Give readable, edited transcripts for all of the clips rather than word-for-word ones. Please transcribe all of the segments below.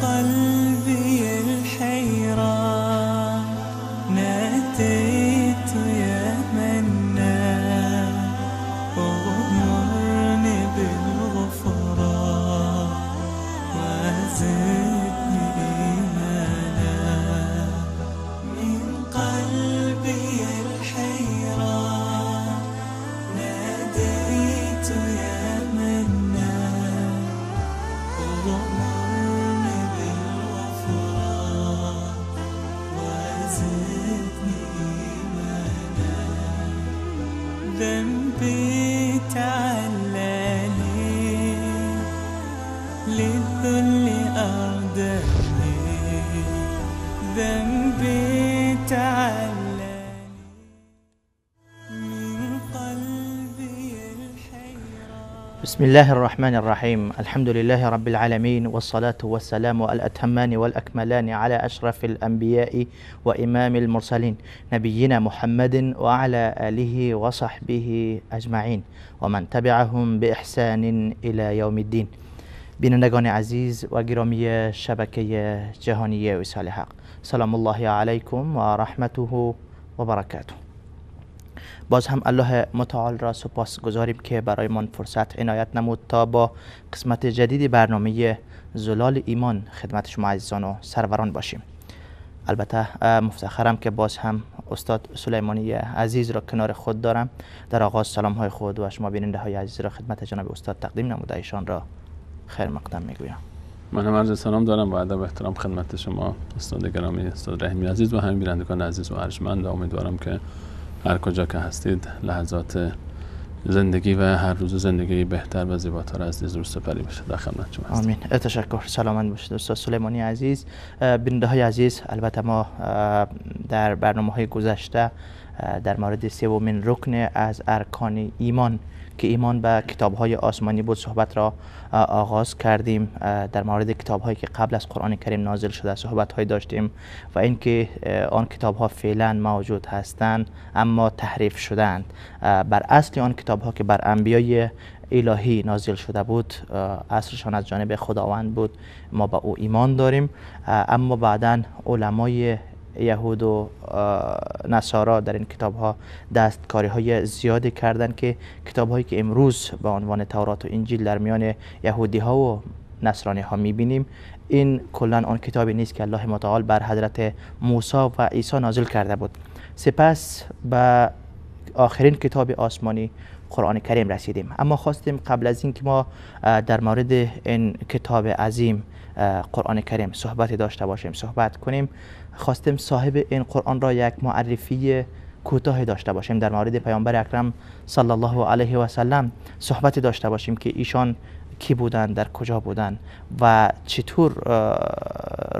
قلبي الحيران ناديت يا منان وغمرني بالغفران وزدني إيمانا من قلبي الحيران ناديت يا منان وغمرني بالغفران وزدني إيمانا ذنبي تعلاني للذل أرداني ذنبي تعلاني من قلبي الحيران. بسم الله الرحمن الرحيم. الحمد لله رب العالمين، والصلاة والسلام الأتمان والأكملان على أشرف الأنبياء وإمام المرسلين نبينا محمد وعلى آله وصحبه أجمعين و من تبعهم بإحسان إلى يوم الدين. بینندگان عزیز و گرامی شبکه جهانی وصال حق، سلام الله علیکم و رحمته و برکاته. باز هم الله متعال را سپاس گذاریم که برای من فرصت عنایت نمود تا با قسمت جدیدی برنامه زلال ایمان خدمت شما عزیزان و سروران باشیم. البته مفتخرم که باز هم استاد سلیمانی عزیز را کنار خود دارم. در آغاز سلام های خود و شما بیننده های عزیز را خدمت جناب استاد تقدیم نموده ایشان را خیر مقدم میگویم. من هم عرض سلام دارم و ادب و احترام خدمت شما استاد گرامی، استاد رحیمی عزیز و همه بینندگان عزیز و ارجمند. امیدوارم که هر کجا که هستید لحظات زندگی و هر روز زندگی بهتر و زیباتر از دیز روز سپری بشه. در خدمت شما هستم. آمین. تشکر. سلامت باشید استاد سلیمانی عزیز. بیننده های عزیز، البته ما در برنامه های گذشته در مورد سومین رکن از ارکان ایمان که ایمان به کتاب های آسمانی بود صحبت را آغاز کردیم. در مورد کتاب هایی که قبل از قرآن کریم نازل شده صحبت های داشتیم و اینکه آن کتاب ها فعلا موجود هستند اما تحریف شدند. بر اصل آن کتاب ها که بر انبیای الهی نازل شده بود، اصلشان از جانب خداوند بود، ما به او ایمان داریم. اما بعداً علمای یهود و نصارا در این کتاب ها دستکاری های زیادی کردند که کتاب هایی که امروز به عنوان تورات و انجیل در میان یهودی ها و نصرانی ها میبینیم، این کلا آن کتابی نیست که الله متعال بر حضرت موسی و عیسی نازل کرده بود. سپس به آخرین کتاب آسمانی قرآن کریم رسیدیم. اما خواستیم قبل از این که ما در مورد این کتاب عظیم قرآن کریم صحبتی داشته باشیم، صحبت کنیم، خواستیم صاحب این قرآن را یک معرفی کوتاه داشته باشیم، در مورد پیامبر اکرم صلی الله علیه و سلم صحبتی داشته باشیم که ایشان کی بودند، در کجا بودند و چطور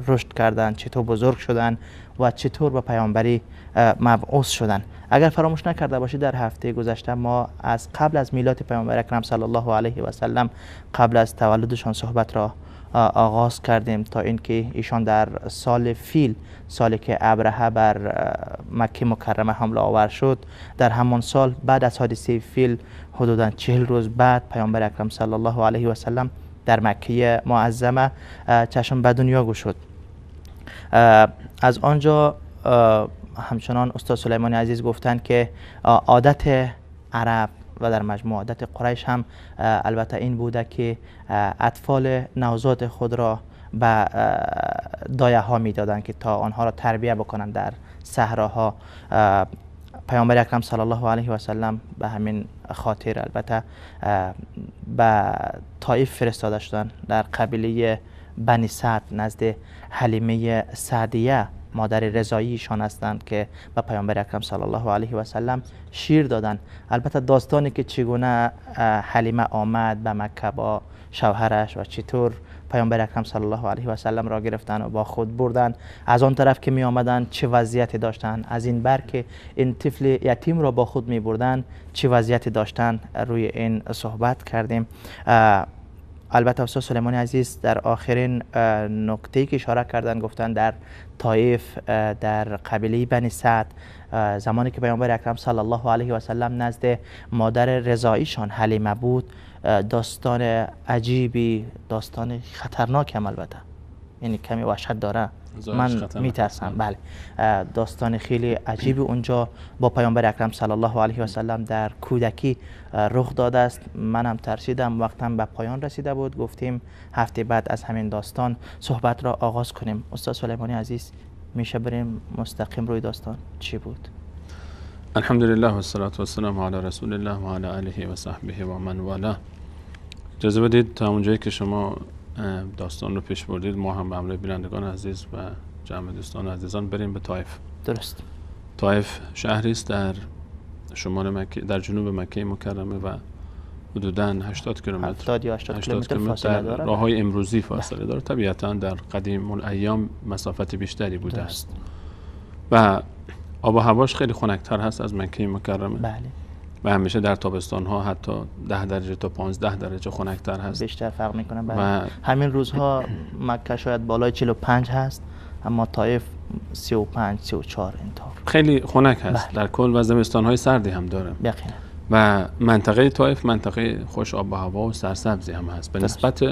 رشد کردند، چطور بزرگ شدند و چطور به پیامبری مبعوث شدند. اگر فراموش نکرده باشید در هفته گذشته ما از قبل از میلاد پیامبر اکرم صلی الله علیه و سلم، قبل از تولدشان صحبت را آغاز کردیم تا اینکه ایشان در سال فیل، سالی که ابرهه بر مکه مکرمه حمله آور شد، در همان سال بعد از حادثه فیل حدوداً 40 روز بعد پیامبر اکرم صلی الله علیه و سلم در مکه معظمه چشم به دنیا گشود. از آنجا همچنان استاد سلیمانی عزیز گفتند که عادت عرب و در مجموع عادت قریش هم البته این بوده که اطفال نوزاد خود را به دایه ها می دادند که تا آنها را تربیه بکنند در صحراها. پیامبر اکرم صلی الله علیه و سلم به همین خاطر البته به طائف فرستاده شدند، در قبیله بنی سعد نزد حلیمه سعدیه مادر رضاییشان هستند که به پیامبر اکرم صلی الله علیه و سلم شیر دادند. البته داستانی که چگونه حلیمه آمد به مکه با شوهرش و چطور پیامبر اکرم صلی الله علیه و سلم را گرفتن و با خود بردن، از آن طرف که می آمدن چه وضعیتی داشتن، از این بر که این طفل یتیم را با خود می بردن چه وضعیتی داشتن، روی این صحبت کردیم. البته استاد سلیمانی عزیز در آخرین نکته‌ای که اشاره کردن گفتن در طائف در قبیله بنی سعد زمانی که پیامبر اکرم صلی الله علیه و سلم نزد مادر رضاییشان حلیمه بود، داستان عجیبی، داستان خطرناک هم البته یعنی کمی وحشت داره، ظاهرش من خطرناک میترسم. بله، داستان خیلی عجیبی اونجا با پیامبر اکرم صلی الله علیه و سلم در کودکی رخ داده است. منم ترسیدم. وقتم به پایان رسیده بود، گفتیم هفته بعد از همین داستان صحبت را آغاز کنیم. استاد سلیمانی عزیز، میشه بریم مستقیم روی داستان؟ چی بود؟ الحمدلله و الصلاة و السلام علی رسول الله و علی آله و صحبه و من والاه. اجازه بدید تا اونجایی که شما داستان رو پیش بردید ما هم به همراه بینندگان عزیز و جمع دوستان و عزیزان بریم به طائف. درست. طائف شهری است در شمال مکه، در جنوب مکه مکرمه و حدوداً 80 کیلومتر 70 یا 80 کیلومتر فاصله داره. راههای امروزی فاصله داره. طبیعتاً در قدیم الایام مسافت بیشتری بوده است و آب و هواش خیلی خنک‌تر هست از مکه مکرمه. بله. و همیشه در تابستان ها حتی 10 درجه تا 15 درجه خنک‌تر هست. بیشتر فرق میکنه. بله. و همین روزها مکه شاید بالای 45 هست، اما طائف 35 34 اینطور. خیلی خنک هست. بله. در کل و زمستان های سردی هم داره. یقینا. و منطقه طائف منطقه خوش آب و هوا و سرسبزی هم هست به نسبت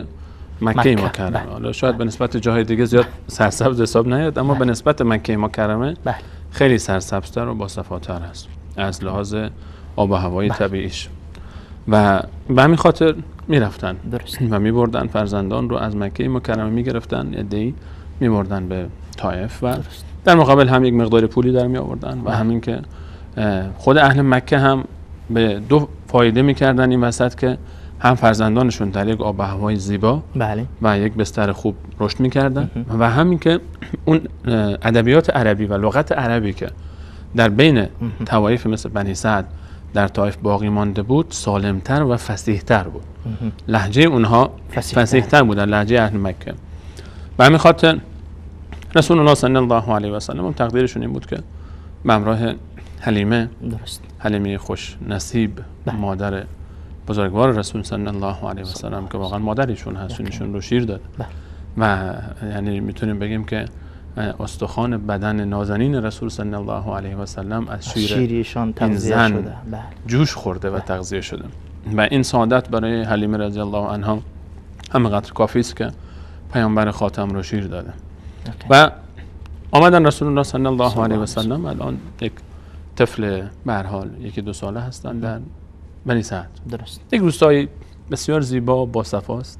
مکه مکرمه. بله. حالا شاید به نسبت جاهای دیگه زیاد سرسبز حساب نیاد، اما بله. به نسبت مکه مکرمه بله. خیلی سرسبزتر و باصفاتر هست از لحاظ آب و هوای بله. طبیعیش. و به همین خاطر میرفتن درست. و میبردن فرزندان رو از مکه مکرمه میگرفتن، عده‌ای میبردن به طائف و درست. در مقابل هم یک مقدار پولی در می آوردن و همین که خود اهل مکه هم به دو فایده میکردن این وسط که هم فرزندانشون در یک آب و هوای زیبا بله. و یک بستر خوب رشد میکردن و همین که اون ادبیات عربی و لغت عربی که در بین طوایف مثل بنی سعد در طائف باقی مانده بود سالمتر و فصیحتر بود. لهجه اونها فصیحتر بود در لهجه اهل مکه. به همین خاطر رسول الله صلی الله علیه و سلم تقدیرشون این بود که به همراه حلیمه، درست. حلیمه خوش نصیب، مادر بزرگوار رسول صلی الله علیه و سلم که واقعا مادرشون هست، ایشون رو شیر داد و یعنی میتونیم بگیم که استخوان بدن نازنین رسول صلی الله علیه و سلم از شیریشان تغذیه شده. جوش خورده و تغذیه شده و این سعادت برای حلیمه رضی الله عنها همینقدر کافی است که پیامبر خاتم رو شیر داده. و آمدن رسول الله صلی الله علیه و سلم. الان یک طفل به هر حال 1-2 ساله هستند در بنی سعد. درست. یک روستایی بسیار زیبا با صفاست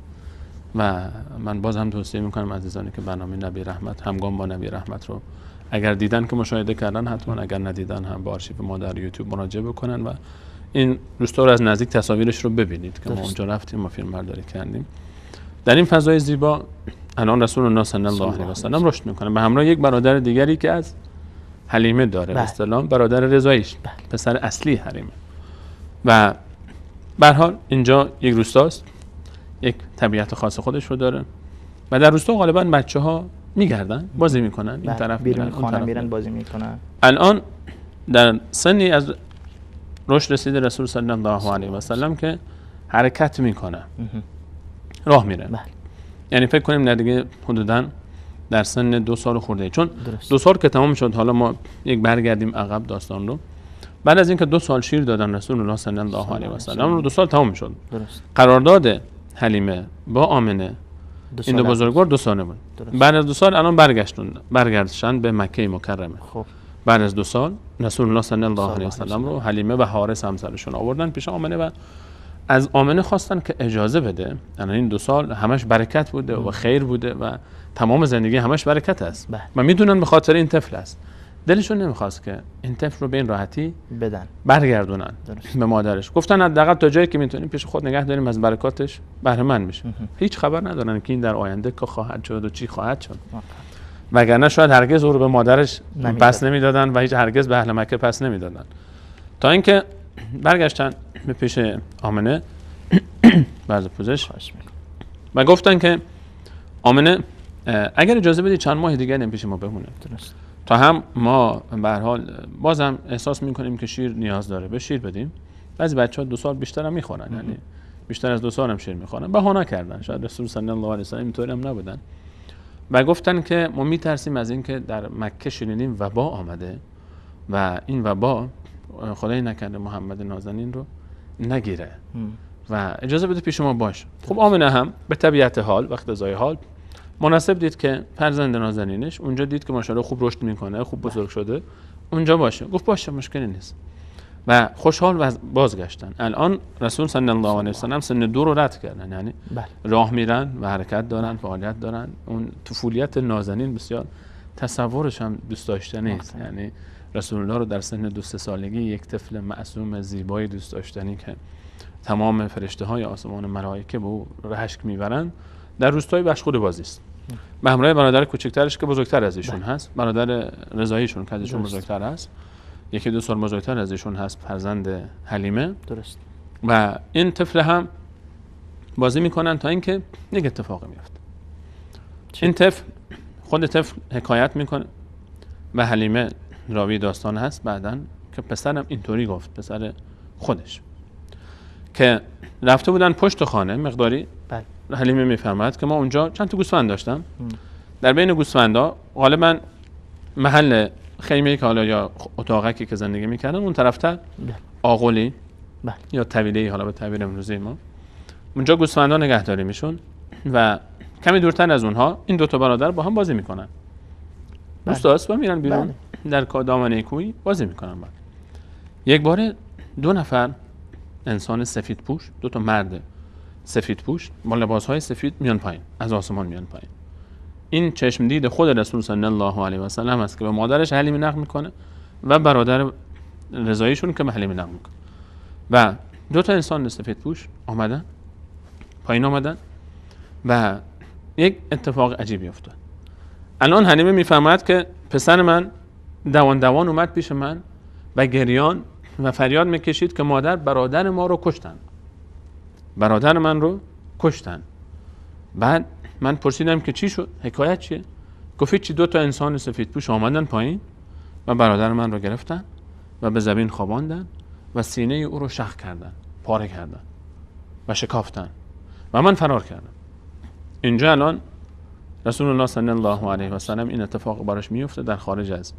و من باز هم توصیه میکنم عزیزانی که برنامه نبی رحمت همگام با نبی رحمت رو اگر دیدن که مشاهده کردن، حتما اگر ندیدن هم با آرشیو ما در یوتیوب مراجعه بکنن و این روستا رو از نزدیک تصاویرش رو ببینید که ما اونجا رفتیم و فیلم برداری کردیم. در این فضای زیبا الان رسول الله صلی الله علیه و سلم رشد میکنه به همراه یک برادر دیگری که از حلیمه داره، به اصطلاح برادر رضاییش، پسر اصلی حلیمه. و به هر حال اینجا یک روستاست، یک طبیعت خاص خودش رو داره و در روستا غالبا بچه‌ها میگردن بازی میکنن، این طرف بیرون خانه میرن بازی میکنن. الان در سنی از رشد رسیده رسول صلی الله علیه و سلم که حرکت میکنه، راه میره. یعنی فکر کنیم دیگه حدوداً در سن 2 سال خورده، چون 2 سال که تمام شد. حالا ما یک برگردیم عقب داستان رو. بعد از اینکه 2 سال شیر دادن رسول الله صلی الله علیه و سلم رو 2 سال تمام شد. درست. قرارداد حلیمه با آمنه این دو بزرگوار 2 ساله بود. بعد از 2 سال الان برگشتن به مکه مکرمه. خب بعد از 2 سال رسول الله صلی الله علیه و سلم رو حلیمه و حارث همسرشون آوردن پیش آمنه و از آمنه خواستن که اجازه بده. الان این 2 سال همش برکت بوده و خیر بوده و تمام زندگی همش برکت است و میدونن به خاطر این طفل است. دلشون نمیخواست که این طفل رو به این راحتی بدن، برگردونن به مادرش. گفتن حداقل تا جایی که میتونیم پیش خود نگه داریم، از برکاتش بهره مند میشه. هیچ خبر ندارن که این در آینده که خواهد شد و چی خواهد شد. وگرنه شاید هرگز او رو به مادرش پس نمیدادن و هیچ هرگز به اهل مکه پس نمیدادن. تا اینکه برگشتن به پیش آمنه بعد پوزش و گفتن که آمنه اگر اجازه بدید چند ماه دیگه این پیش ما بمونه. درست. تا هم ما به هر حال بازم احساس میکنیم که شیر نیاز داره، به شیر بدیم. بعضی بچه‌ها 2 سال بیشتر هم میخورن، یعنی بیشتر از 2 سال هم شیر میخورن. بهانه کردن، شاید رسول صلی الله علیه و سلم اینطوری هم نبودن و گفتن که ما میترسیم از اینکه در مکه شنیدیم وبا آمده و این وبا خدای نکرده محمد نازنین رو نگیره و اجازه بده پیش ما باش. خب آمنه هم به طبیعت حال و اقتضای حال مناسب دید که فرزند نازنینش اونجا دید که ماشاءالله خوب رشد میکنه، خوب بزرگ شده، اونجا باشه. گفت باشه مشکلی نیست و خوشحال و بازگشتن. الان رسول صلی الله علیه و سلم سن 2 رو رد کردن، یعنی راه میرن و حرکت دارن، فعالیت دارن. اون طفولیت نازنین بسیار تصورش هم دوست داشتنی است. یعنی رسول الله رو در سن 2-3 سالگی یک طفل معصوم زیبای دوست داشتنی که تمام فرشته های آسمان و ملائکه به او رشک میبرند، در روستای بشخود بازی است. به همراه برادر کوچکترش که بزرگتر از ایشون هست، برادر رضاییشون که از ایشون بزرگتر هست، 1-2 سال بزرگتر از ایشون هست، فرزند حلیمه. درست. و این طفل هم بازی میکنن تا اینکه یک اتفاقی میفته. این طفل، خود طفل حکایت میکنه و حلیمه راوی داستان هست بعدن که پسرم اینطوری گفت، پسر خودش، که رفته بودن پشت خانه مقداری. حلیمه میفرماید که ما اونجا چند تا گوسفند داشتم. در بین گوسفندا غالبا محل خیمه‌ای که حالا یا اتاقکی که زندگی میکردن اون طرف‌تر آغولی یا طویله‌ای، حالا به تعبیر امروزی ما، اونجا گوسفندا نگهداری میشون و کمی دورتر از اونها این 2 تا برادر با هم بازی میکنن. دوستاست و میرن بیرون در دامنه کوی بازی میکنن. بعد یک بار 2 نفر انسان سفید پوش، 2 تا مرد سفید پوش با لباسهای سفید میان پایین، از آسمان میان پایین. این چشم دید خود رسول صلی الله علیه و سلم است که به مادرش حلیمه نقل میکنه و برادر رضاییشون که به حلیمه نقل میکنه. و 2 تا انسان سفید پوش آمدن پایین، آمدن و یک اتفاق عجیبی افتاد. الان حلیمه میفهمد که پسر من دوان دوان اومد پیش من و گریان و فریاد میکشید که مادر برادر ما رو کشتن، برادر من رو کشتن. بعد من پرسیدم که چی شد، حکایت چیه؟ گفت چی، 2 تا انسان سفید پوش آمدن پایین و برادر من رو گرفتن و به زمین خواباندن و سینه او رو شق کردن، پاره کردن و شکافتن و من فرار کردم. اینجا الان رسول الله صلی الله علیه و سلم این اتفاق براش میفته در خارج از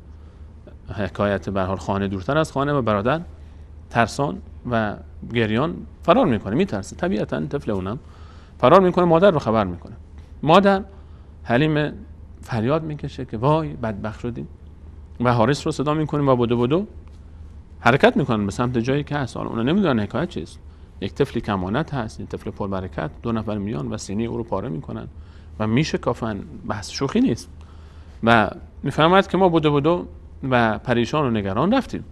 حکایت، به هر حال خانه، دورتر از خانه، و برادر ترسان و گریان فرار میکنه، میترسه طبیعتا، طفل اونم فرار میکنه، مادر رو خبر میکنه. مادر حلیمه فریاد میکشه که وای بدبخت شدیم و حارس رو صدا میکنه و بدو حرکت میکنن به سمت جایی که هست. اونا نمیدونن حکایت چیست. یک طفلی که امانت هست، این طفل پربرکت، 2 نفر میان و سینه او رو پاره میکنن و میشکافن. بحث شوخی نیست. و میفهمد که ما بدو و پریشان و نگران رفتیم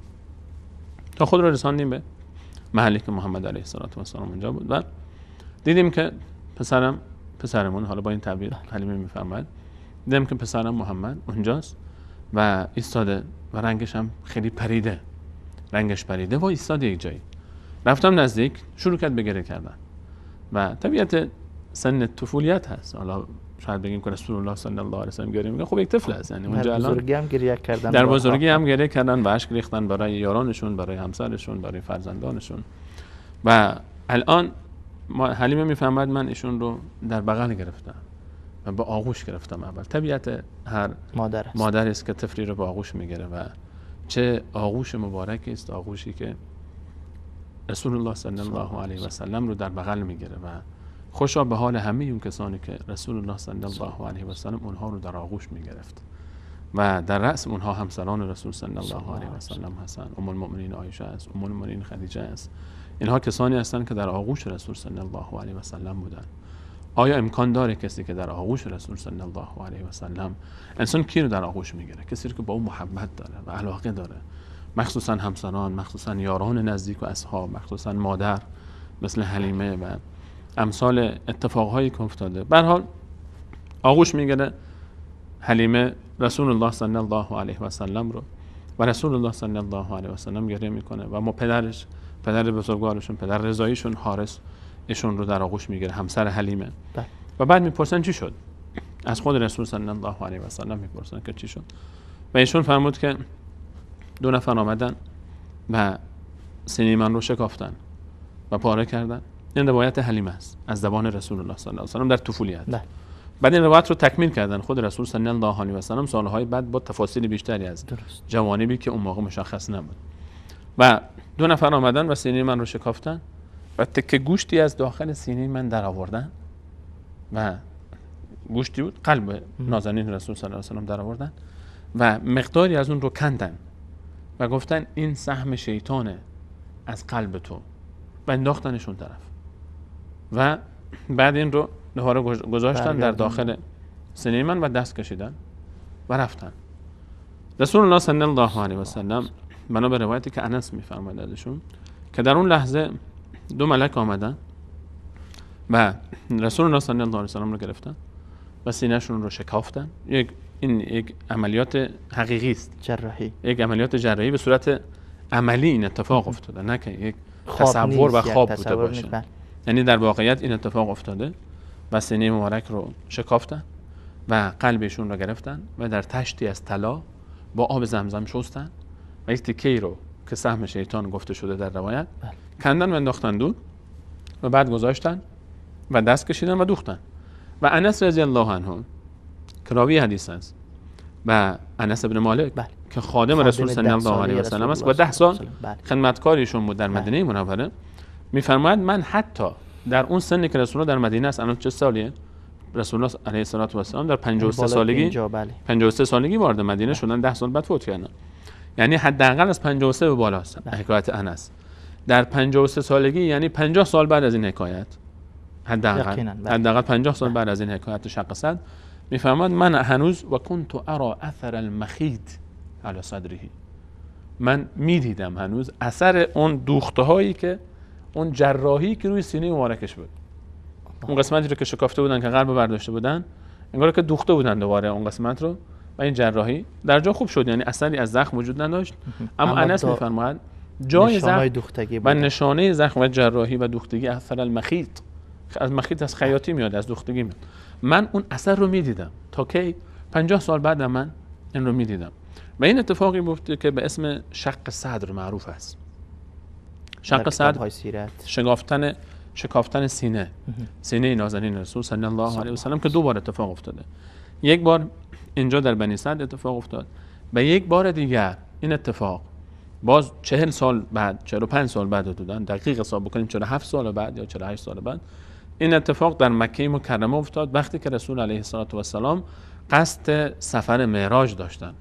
تا خود رو رساندیم به محلی که محمد علیه السلام اونجا بود و دیدیم که پسرمون، حالا با این تعبیر حلیمه میفرماید، دیدیم که پسرم محمد اونجاست و ایستاده و رنگش هم خیلی پریده، رنگش پریده و ایستاده یک جایی. رفتم نزدیک، شروع کرد به گریه کردن و طبیعت سن طفولیت هست. حالا شاید بگیم که رسول الله صلی الله علیه و سلم گریه میکنه، خب یک طفل است، یعنی اونجا الان بزرگی هم گریه کردن، در بزرگی هم گریه کردن و اشک ریختن برای یارانشون، برای همسرشون، برای فرزندانشون. و الان حلیمه میفهمد من ایشون رو در بغل گرفتم و به آغوش گرفتم. اول طبیعت هر مادر است که طفلی رو به آغوش میگیره و چه آغوش مبارکی است، آغوشی که رسول الله صلی الله علیه و سلم رو در بغل میگیره و خوشا به حال همه اون کسانی که رسول الله صلی الله علیه و سلم اونها رو در آغوش میگرفت و در رأس اونها همسران رسول صلی الله علیه و سلم هستند. ام المؤمنین عایشه است، ام المؤمنین خدیجه است. اینها کسانی هستند که در آغوش رسول صلی الله علیه و سلم بودن. آیا امکان داره کسی که در آغوش رسول صلی الله علیه و سلم، انسان کی رو در آغوش میگیره؟ کسی که با او محبت داره و علاقه داره، مخصوصا همسران، مخصوصا یاران نزدیک و اصحاب، مخصوصا مادر مثل حلیمه و امثال اتفاقهایی که افتاده. به هر حال آغوش میگیره حلیمه رسول الله صلی الله علیه و سلم رو و رسول الله صلی الله علیه و سلم گریه میکنه و ما پدر بزرگوارشون، پدر رضاییشون، حارس، ایشون رو در آغوش میگیره، همسر حلیمه. و بعد میپرسن چی شد؟ از خود رسول صلی الله علیه و سلم میپرسن که چی شد؟ و ایشون فرمود که 2 نفر آمدن و سینه من رو شکافتن و پاره کردن. این روایت حلیمه است از زبان رسول الله صلی الله علیه و سلم در طفولیت. بعد این روایت رو تکمیل کردن خود رسول صلی الله علیه و سلم سالهای بعد با تفاصیل بیشتری از جوانبی که اون موقع مشخص نبود. و 2 نفر آمدن و سینه من رو شکافتن و تکه گوشتی از داخل سینه من در آوردن و گوشتی بود، قلب نازنین رسول صلی الله علیه و سلم در آوردن و مقداری از اون رو کندن و گفتن این سهم شیطانه از قلب تو و انداختنشون طرف و بعد این رو دوباره گذاشتن در داخل سینه من و دست کشیدن و رفتن. رسول الله صلی الله علیه و سلم بنا به روایتی که انس میفرماید ازشون که در اون لحظه دو ملک آمدن و رسول الله صلی الله علیه و سلم رو گرفتن و سینه‌شون رو شکافتن. یک عملیات حقیقی است، جراحی، یک عملیات جراحی به صورت عملی این اتفاق افتاده، نه که یک تصور و خواب بوده باشه. یعنی در واقعیت این اتفاق افتاده و سینه مبارک رو شکافتن و قلبشون رو گرفتن و در تشتی از طلا با آب زمزم شستن و یک تیکه‌ای رو که سهم شیطان گفته شده در روایت کندن و انداختن دور و بعد گذاشتن و دست کشیدن و دوختن. و انس رضی الله عنه که راوی حدیث است و انس بن مالک که خادم رسول صلی الله علیه و سلم است و 10 سال خدمتکاریشون بود در مدینه منوره، میفرماید من حتی در اون سنی که رسول الله در مدینه است، الان چه سالیه؟ رسول الله علیه الصلاه و السلام در 53 سالگی وارد مدینه شدن، 10 سال بعد فوت کردن. یعنی حداقل از 53 به بالا است حکایت انس. در 53 سالگی یعنی 50 سال بعد از این حکایت، حداقل 50 سال بعد از این حکایت شق صدر، میفرماد من هنوز و کنت ارى اثر المخیط علی صدره، من میدیدم هنوز اثر اون دوخته هایی که اون جراحی که روی سینه مبارکش بود، اون قسمتی رو که شکافته بودن که قلب برداشته بودن، انگار که دوخته بودن دوباره اون قسمت رو و این جراحی در جا خوب شد، یعنی اثری از زخم وجود نداشت. اما انس میفرماید جای زخم و نشانه زخم و جراحی و دوختگی اثر المخیط، از مخیط از خیاطی میاد، از دوختگی میاد. من اون اثر رو میدیدم تا کی 50 سال بعد من این رو میدیدم و این اتفاقی بود که به اسم شق صدر معروف است. شق صدر شکافتن سینه نازنین رسول صلی الله علیه و سلم که 2 بار اتفاق افتاده. یک بار اینجا در بنی سعد اتفاق افتاد و یک بار دیگر این اتفاق باز 40 سال بعد، 45 سال بعد حدوداً، دقیق حساب بکنیم 47 سال بعد یا 48 سال بعد این اتفاق در مکه مکرمه افتاد، وقتی که رسول علیه السلام قصد سفر معراج داشتن.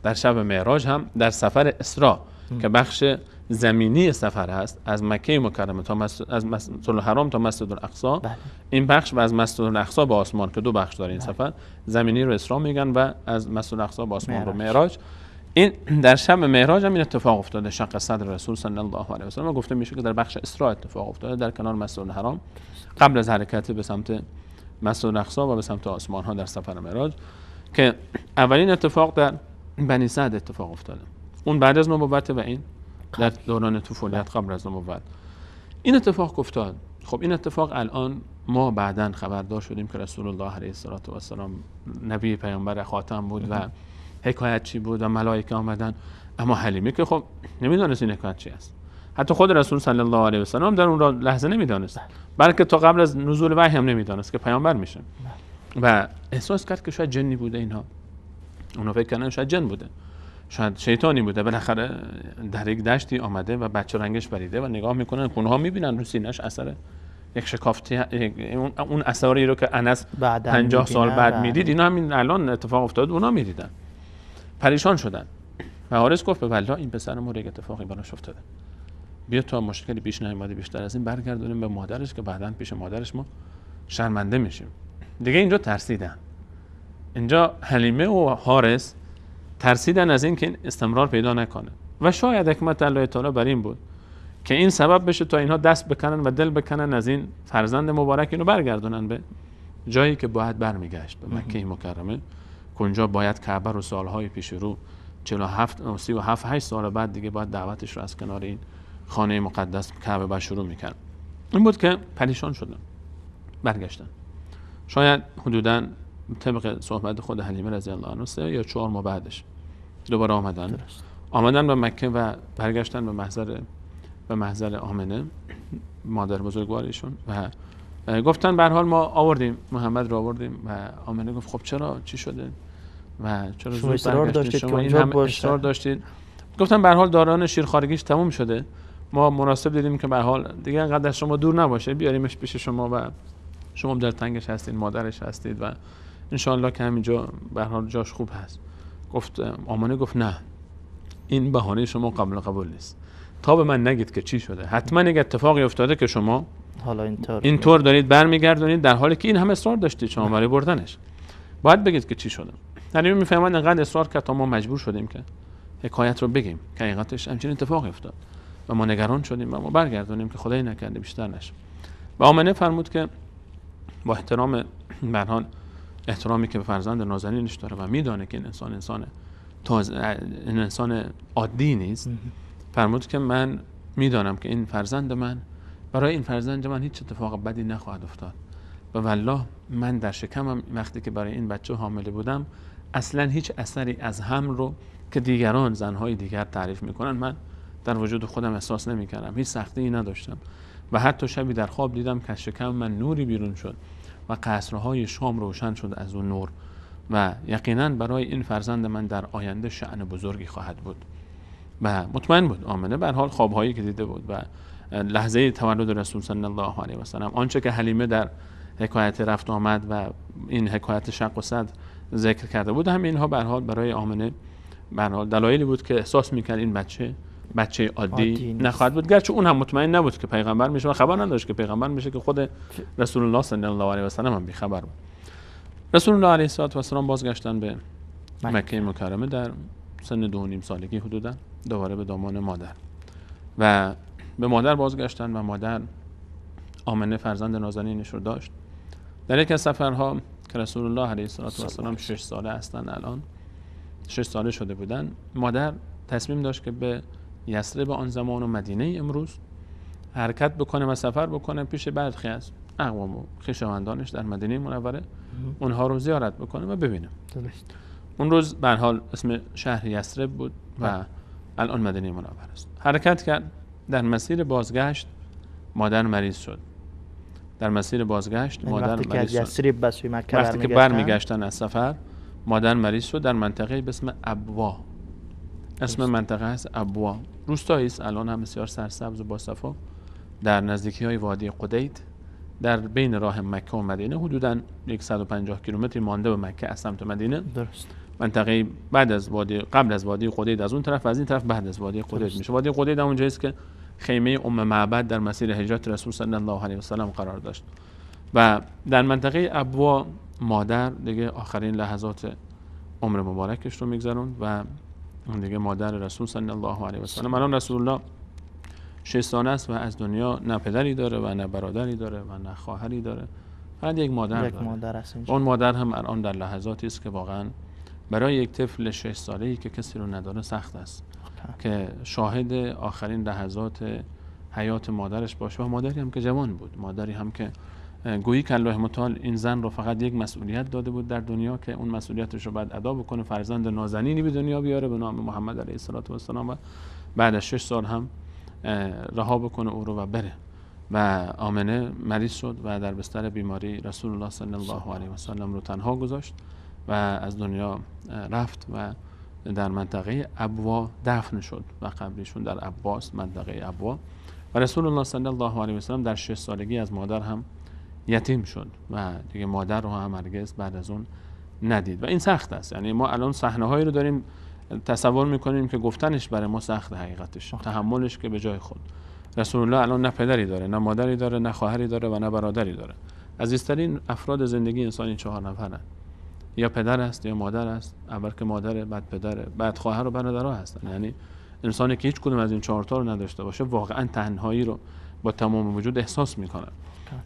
در شب معراج هم در سفر اسراء که بخش زمینی سفر هست از مکه مکرمه تا از مسجد الحرام تا مسجد الاقصی، این بخش و از مسجد الاقصی به آسمان که 2 بخش داره این سفر، زمینی رو اسراء میگن و از مسجد الاقصی به آسمان رو معراج. این در شب معراج هم این اتفاق افتاده، شق صدر رسول صلی الله علیه و سلم. گفته میشه که در بخش اسراء اتفاق افتاده در کنار مسجد الحرام قبل از حرکت به سمت مسجد الاقصی و به سمت آسمان ها در سفر معراج، که اولین اتفاق در بنی سعد اتفاق افتاده، اون بعد از نبوت و این در دوران طفولیت قبل از نبوت این اتفاق افتاد. خب این اتفاق الان ما بعداً خبردار شدیم که رسول الله علیه السلام نبی پیامبر خاتم بود و حکایت چی بود و ملائکه آمدن، اما حلیمه که خب نمیدونست این حکایت چی است. حتی خود رسول صلی الله علیه و سلم در اون لحظه نمیدونست، بلکه تا قبل از نزول وحی هم نمیدونست که پیامبر میشه و احساس کرد که شاید جنی بوده. اونا فکر کردن شاید جن بوده، شاید شیطانی بوده. بالاخره در یک دشتی آمده و بچه رنگش بریده و نگاه میکنن، اونها میبینن رو سینه‌اش اثر یک شکافتی، اون اثری رو که انس 50 سال بعد میدید، اینا همین الان اتفاق افتاد اونا میدیدن. پریشان شدن و حارث گفت به والله این پسر ما یک اتفاقی براش افتاده، بیا تا مشکلی پیش نیامده بیشتر از این برگردونیم به مادرش که بعداً پیش مادرش ما شرمنده میشیم. دیگه اینجا ترسیدن، اینجا حلیمه و حارث ترسیدن از این که این استمرار پیدا نکنه و شاید حکمت الله تعالی بر این بود که این سبب بشه تا اینها دست بکنن و دل بکنن از این فرزند مبارک، اینو برگردونن به جایی که باید برمیگشت، به مکه مکرمه، که اونجا باید کعبه رو سالهای پیش رو 37 سال بعد دیگه باید دعوتش رو از کنار این خانه مقدس کعبه با شروع میکرد. این بود که پریشان شدن، برگشتن. شاید حدوداً طبق صحبت خود حلیمه رضی الله عنها 3 یا 4 ماه بعدش دوباره آمدن به مکه و برگشتن به محضر آمنه مادر بزرگوارشون و گفتن به هر حال ما آوردیم محمد رو آوردیم و آمنه گفت خب چرا چی شده و چرا زود برگشتید، شما این هم اصرار داشتید. گفتن به هر حال دوران شیرخوارگیش تموم شده، ما مناسب دیدیم که به هر حال دیگه انقدر شما دور نباشه، بیاریمش پیش شما و شما در تنگش هستید، مادرش هستید و انشاءالله که همینجا به هر حال جاش خوب هست. گفت آمنه گفت نه، این بهانه شما قابل قبول نیست. تا به من نگید که چی شده، حتما یک اتفاقی افتاده که شما حالا اینطور دارید برمیگردونید، در حالی که این هم اصرار داشتید شما برای بردنش. باید بگید که چی شده. یعنی میفهمن انقدر اصرار کرد تا ما مجبور شدیم که حکایت رو بگیم که حقیقتش همچین اتفاقی افتاد و ما نگران شدیم و ما برگردونیم که خدای نکرده بیشتر نشه. و آمنه فرمود که با احترام به هر حال احترامی که به فرزند نازنینش داره و میدانه که این انسان عادی نیست، فرمود که من میدانم که این فرزند من، برای این فرزند من هیچ اتفاق بدی نخواهد افتاد و والله من در شکمم وقتی که برای این بچه حامله بودم اصلا هیچ اثری از حمل رو که دیگران زنهای دیگر تعریف میکنن من در وجود خودم احساس نمیکردم، هیچ سختی نداشتم و حتی شبی در خواب دیدم که از شکم من نوری بیرون شد و قصرهای شام روشن شد از اون نور و یقینا برای این فرزند من در آینده شأن بزرگی خواهد بود. و مطمئن بود آمنه به هر حال خوابهایی که دیده بود و لحظه تولد رسول صلی الله علیه و سلم، آنچه که حلیمه در حکایت رفت آمد و این حکایت شق و صد ذکر کرده بود، همین اینها به هر حال برای آمنه به هر حال دلایلی بود که احساس میکرد این بچه عادی نخواهد بود، گرچه اون هم مطمئن نبود که پیغمبر میشه و خبر نداشت که پیغمبر میشه که خود رسول الله صلی الله علیه و سلم هم بی‌خبر بود. رسول الله علیه و سلم بازگشتن به مکه مکرمه در سن 2.5 سالگی حدودا، دوباره به دامان مادر و به مادر بازگشتن و مادر آمنه فرزند نازنینش رو داشت. در یک از سفرها که رسول الله علیه و سلم 6 ساله هستن، الان 6 ساله شده بودن، مادر تصمیم داشت که به یثرب آن زمان و مدینه امروز حرکت بکنه و سفر بکنه پیش برخی از اقوام و خویشاوندانش در مدینه منوره، اونها رو زیارت بکنه و ببینه. اون روز به هر حال اسم شهر یثرب بود و الان مدینه منوره است. حرکت کرد. در مسیر بازگشت مادر مریض شد. در مسیر بازگشت مادر مریض شد. وقتی که برمیگشتن از سفر مادر مریض شد در منطقه به اسم ابوا. اسم منطقه هست ابوا. روستایی است، الان هم بسیار سرسبز و باصفا، در نزدیکی‌های وادی قدید، در بین راه مکه و مدینه، حدوداً 150 کیلومتری مانده به مکه از سمت مدینه. درست. منطقه بعد از وادی، قبل از وادی قدید از اون طرف و از این طرف بعد از وادی قدید میشه. وادی قدید اونجایی است که خیمه معبد در مسیر هجرت رسول صلی الله علیه و سلم قرار داشت. و در منطقه ابوا مادر دیگه آخرین لحظات عمر مبارکش رو میگذرون و اون دیگه مادر رسول صلی الله علیه و سلم. الان رسول الله 6 ساله است و از دنیا نه پدری داره و نه برادری داره و نه خواهری داره، فقط یک مادر داره. اون مادر هم الان در لحظاتی است که واقعا برای یک طفل 6 ساله‌ای که کسی رو نداره سخت است که شاهد آخرین لحظات حیات مادرش باشه و مادری هم که جوان بود، مادری هم که گویی که الله متعال این زن رو فقط یک مسئولیت داده بود در دنیا که اون مسئولیتش رو بعد ادا بکنه، فرزند نازنینی به دنیا بیاره به نام محمد علیه السلام و بعد از 6 سال هم رها بکنه او رو و بره. و آمنه مریض شد و در بستر بیماری رسول الله صلی الله علیه و سلم رو تنها گذاشت و از دنیا رفت و در منطقه ابوا دفن شد و قبرشون در ابواست، منطقه ابوا. و رسول الله صلی الله علیه و سلم در 6 سالگی از مادر هم یتیم شد و دیگه مادر رو هم هرگز بعد از اون ندید و این سخت است. یعنی ما الان صحنه‌هایی رو داریم تصور میکنیم که گفتنش برای ما سخت، حقیقتش تحملش که به جای خود. رسول الله الان نه پدری داره، نه مادری داره، نه خواهری داره و نه برادری داره. عزیزترین افراد زندگی انسان این 4 نفرن، یا پدر است یا مادر است، اول که مادر، بعد پدر، بعد خواهر و برادرها هستن. یعنی انسانی که هیچ کدوم از این 4 تا رو نداشته باشه واقعا تنهایی رو با تمام وجود احساس میکنه.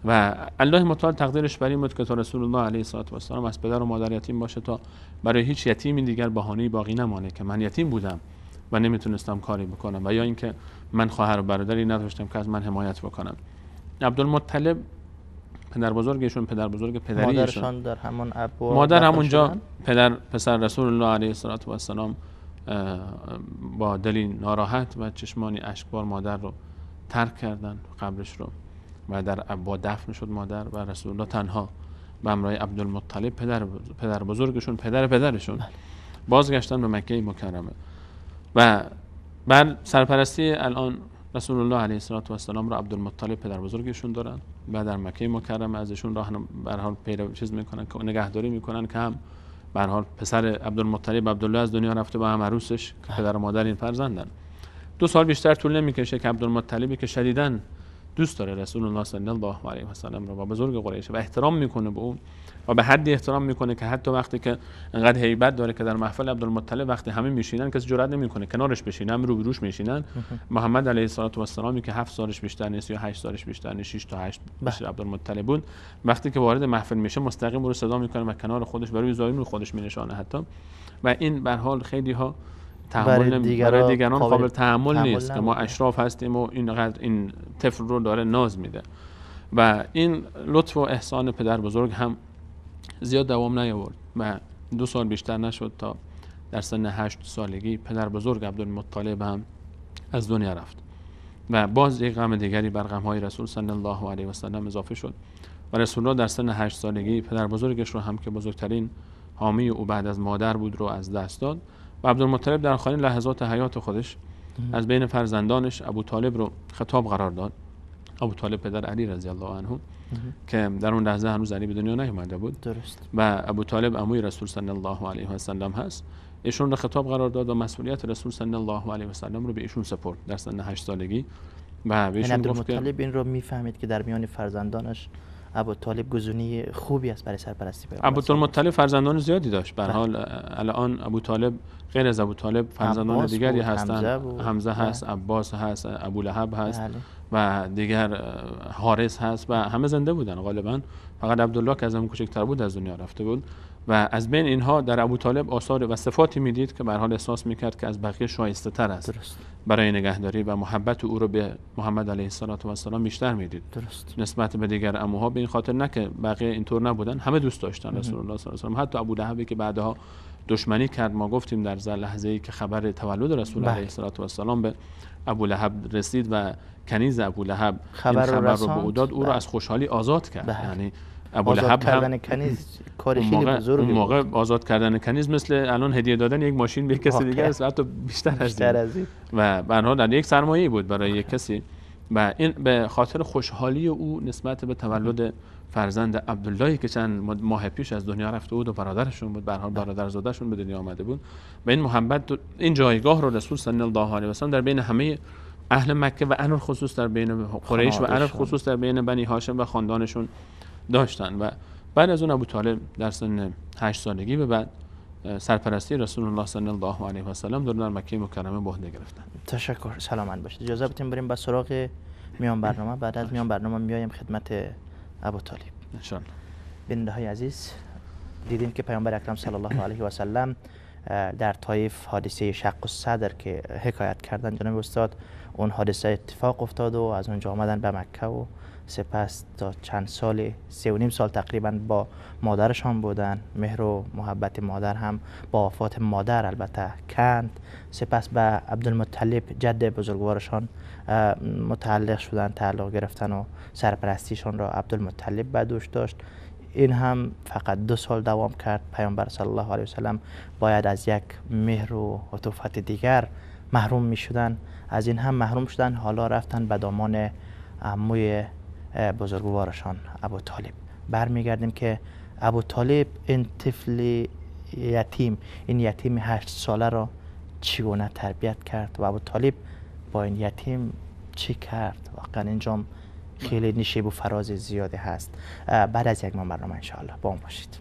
و الله متعال تقدیرش بر این بود که تا رسول الله علیه و سلم از پدر و مادر یتیم باشه تا برای هیچ یتیمی دیگر بهانه‌ای باقی نمانه که من یتیم بودم و نمیتونستم کاری بکنم و یا اینکه من خواهر و برادری نداشتم که از من حمایت بکنم. عبدالمطلب پدر بزرگشون، پدر بزرگ پدریشون، در همون ابوا، مادر همونجا، پسر رسول الله علیه و سلم با دلی ناراحت و چشمانی اشکبار مادر رو ترک کردن، قبرش رو، و در ابوا دفن شد مادر و رسول الله تنها به همراه عبدالمطلب پدر بزرگشون، پدرشون بازگشتن به مکه مکرمه و بر سرپرستی الان رسول الله علیه السلام رو عبدالمطلب پدر بزرگشون دارن و در مکه مکرمه ازشون به هر حال چیز میکنن که نگهداری میکنن که هم به هر حال پسر عبدالمطلب عبدالله از دنیا رفته و هم عروسش که پدر و مادر این فرزندن. 2 سال بیشتر طول نمیکشه که عبدالمطلبی که شدیداً دوست داره رسول الله صلی الله علیه و سلم رو و بزرگ قریش و احترام میکنه به اون و به حدی احترام میکنه که حتی وقتی که انقدر هیبت داره که در محفل عبدالمطلب وقتی همه میشینن کسی جرئت نمیکنه کنارش بشینه، هم روبروش میشینن. محمد علیه السلام که 7 سالش بیشتر نیست یا 8 سالش بیشتر نیست، 6 تا 8 بشه عبدالمطلب بود، وقتی که وارد محفل میشه مستقیم رو صدا میکنه و کنار خودش برای زایرین خودش مینشانه حتی. و این به هر حال خیلی ها برای دیگران قابل تحمل نیست که ما اشراف هستیم و اینقدر این طفل رو داره ناز میده. و این لطف و احسان پدر بزرگ هم زیاد دوام نیاورد و 2 سال بیشتر نشد تا در سن 8 سالگی پدر بزرگ عبدالمطلب هم از دنیا رفت و باز یک غم دیگری بر غم‌های رسول صلی الله علیه و سلم اضافه شد و رسول الله در سن 8 سالگی پدر بزرگش رو هم که بزرگترین حامی او بعد از مادر بود رو از دست داد و عبدالمطلب در آخرین لحظات حیات خودش از بین فرزندانش ابوطالب رو خطاب قرار داد. ابوطالب پدر علی رضی الله عنه که در اون لحظه هنوز علی به دنیا نیامده بود. درست. و ابوطالب عموی رسول صلی الله علیه و سلم هست. ایشون رو خطاب قرار داد و مسئولیت رسول صلی الله علیه و سلم رو به ایشون سپرد در سن 8 سالگی و به ایشون گفت که عبدالمطلب این رو میفهمید که در میان فرزندانش ابوطالب گزینه خوبی است برای سرپرستی پیامبر. عبدالمطلب فرزندان زیادی داشت. به هر حال الان ابوطالب غیر از ابوطالب فرزندان دیگری هستند. حمزه هست، عباس هست، ابولهب هست و دیگر حارث هست و همه زنده بودن غالبا. فقط عبدالله که از هم کوچکتر بود از دنیا رفته بود و از بین اینها در ابوطالب آثار و صفاتی میدید که به هر حال احساس میکرد که از بقیه شایسته تر است. درست. برای نگهداری و محبت او رو به محمد علیه السلام بیشتر میدید. درست. نسبت به دیگر عموها، به این خاطر نه که بقیه اینطور نبودن، همه دوست داشتن رسول الله صلی الله علیه و آله. حتی ابولهبی که بعدها دشمنی کرد، ما گفتیم در لحظه‌ای که خبر تولد رسول الله علیه السلام به ابولهب رسید و کنیز ابولهب خبر رو به او داد، او رو از خوشحالی آزاد کرد. یعنی ابولهب کردن کنیز کار خیلی بزرگی. اون موقع آزاد کردن کنیز مثل الان هدیه دادن یک ماشین به کسی دیگه است، حتی بیشتر از این. و به هر حال در یک سرمایه‌ای بود برای یک کسی و این به خاطر خوشحالی او نسبت به تولد فرزند عبداللهی که چند ماه پیش از دنیا رفته بود و برادرشون بود، به هر حال برادرزاده‌شون به دنیا آمده بود و این محبت این جایگاه رو رسول صلی الله علیه و سلم در بین همه اهل مکه و علل خصوص در بین قریش و علل خصوص در بین بنی هاشم و خاندانشون داشتن. و بعد از اون ابوطالب در سن 8 سالگی به بعد سرپرستی رسول الله صلی الله علیه و سلم در مکه مکرمه به عهده گرفتن. تشکر، سلامت باشید. اجازه بدیم بریم به سراغ میان برنامه. بعد از میان برنامه میایم خدمت ابوطالب ان شاء الله. بیننده‌های عزیز، دیدیم که پیامبر اکرم صلی الله علیه و سلم در طایف حادثه شق الصدر که حکایت کردن جناب استاد، اون حادثه اتفاق افتاد و از اونجا آمدن به مکه و سپس تا چند سال 3.5 سال تقریبا با مادرشان بودن. مهر و محبت مادر هم با وفات مادر البته کند. سپس به عبدالمطلب جد بزرگوارشان متعلق شدن، تعلق گرفتن و سرپرستیشان را عبدالمطلب به دوش داشت. این هم فقط 2 سال دوام کرد. پیامبر صلی الله علیه و سلم باید از یک مهر و عطوفت دیگر محروم می شدن، از این هم محروم شدن، حالا رفتن به دامان عموی بزرگوارشان ابوطالب. برمیگردیم که ابوطالب این طفل یتیم، این یتیم 8 ساله را چگونه تربیت کرد و ابوطالب با این یتیم چی کرد. واقعا اینجا خیلی نشیب و فراز زیاده هست. بعد از یک برنامه ان شاء الله با اون باشید.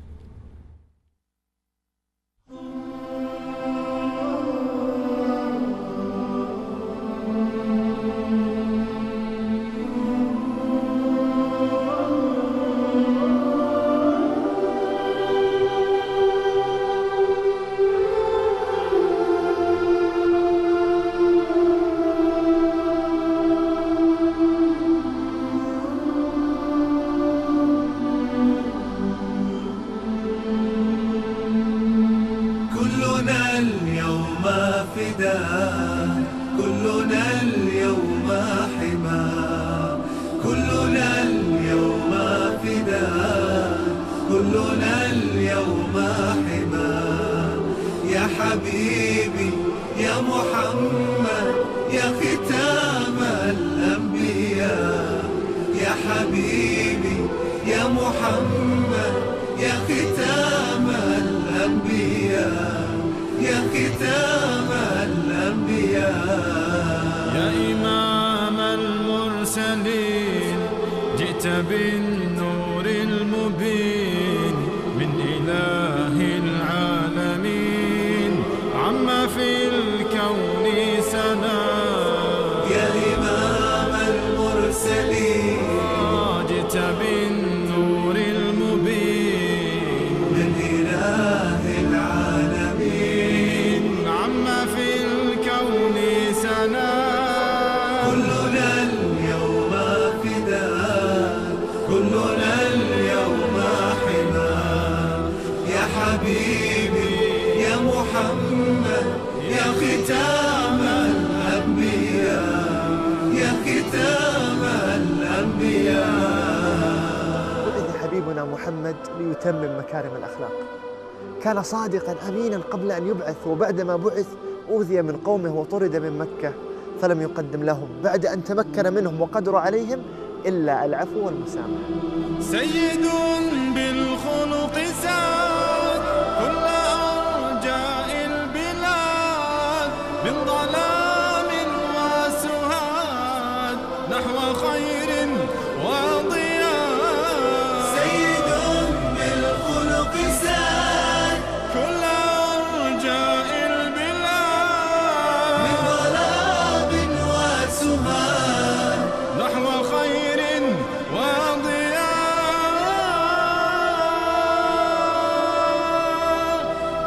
حبيبي يا محمد يا ختام الأنبياء يا حبيبي يا محمد يا ختام الأنبياء يا ختام الأنبياء يا إمام المرسلين جئت بالنور المبين من إله العالمين عم في الكون سنا يا إمام المرسلين جئت بالنور المبين من إله العالمين عم في الكون سنا كلنا اليوم فداء كلنا اليوم حماه يا حبيبي يا محمد يا ختام الأنبياء يا ختام الأنبياء. بعث حبيبنا محمد ليتمم مكارم الأخلاق. كان صادقا أمينا قبل أن يبعث، وبعدما بعث أوذي من قومه وطرد من مكة فلم يقدم لهم بعد أن تمكن منهم وقدر عليهم إلا العفو والمسامحة. سيد بالخلق ساد كل أرجاء البلاد من ظلام وسهاد نحو خير وضياء. سيد بالخلق ساد كل أرجاء البلاد من ظلام وسهاد نحو خير وضياء.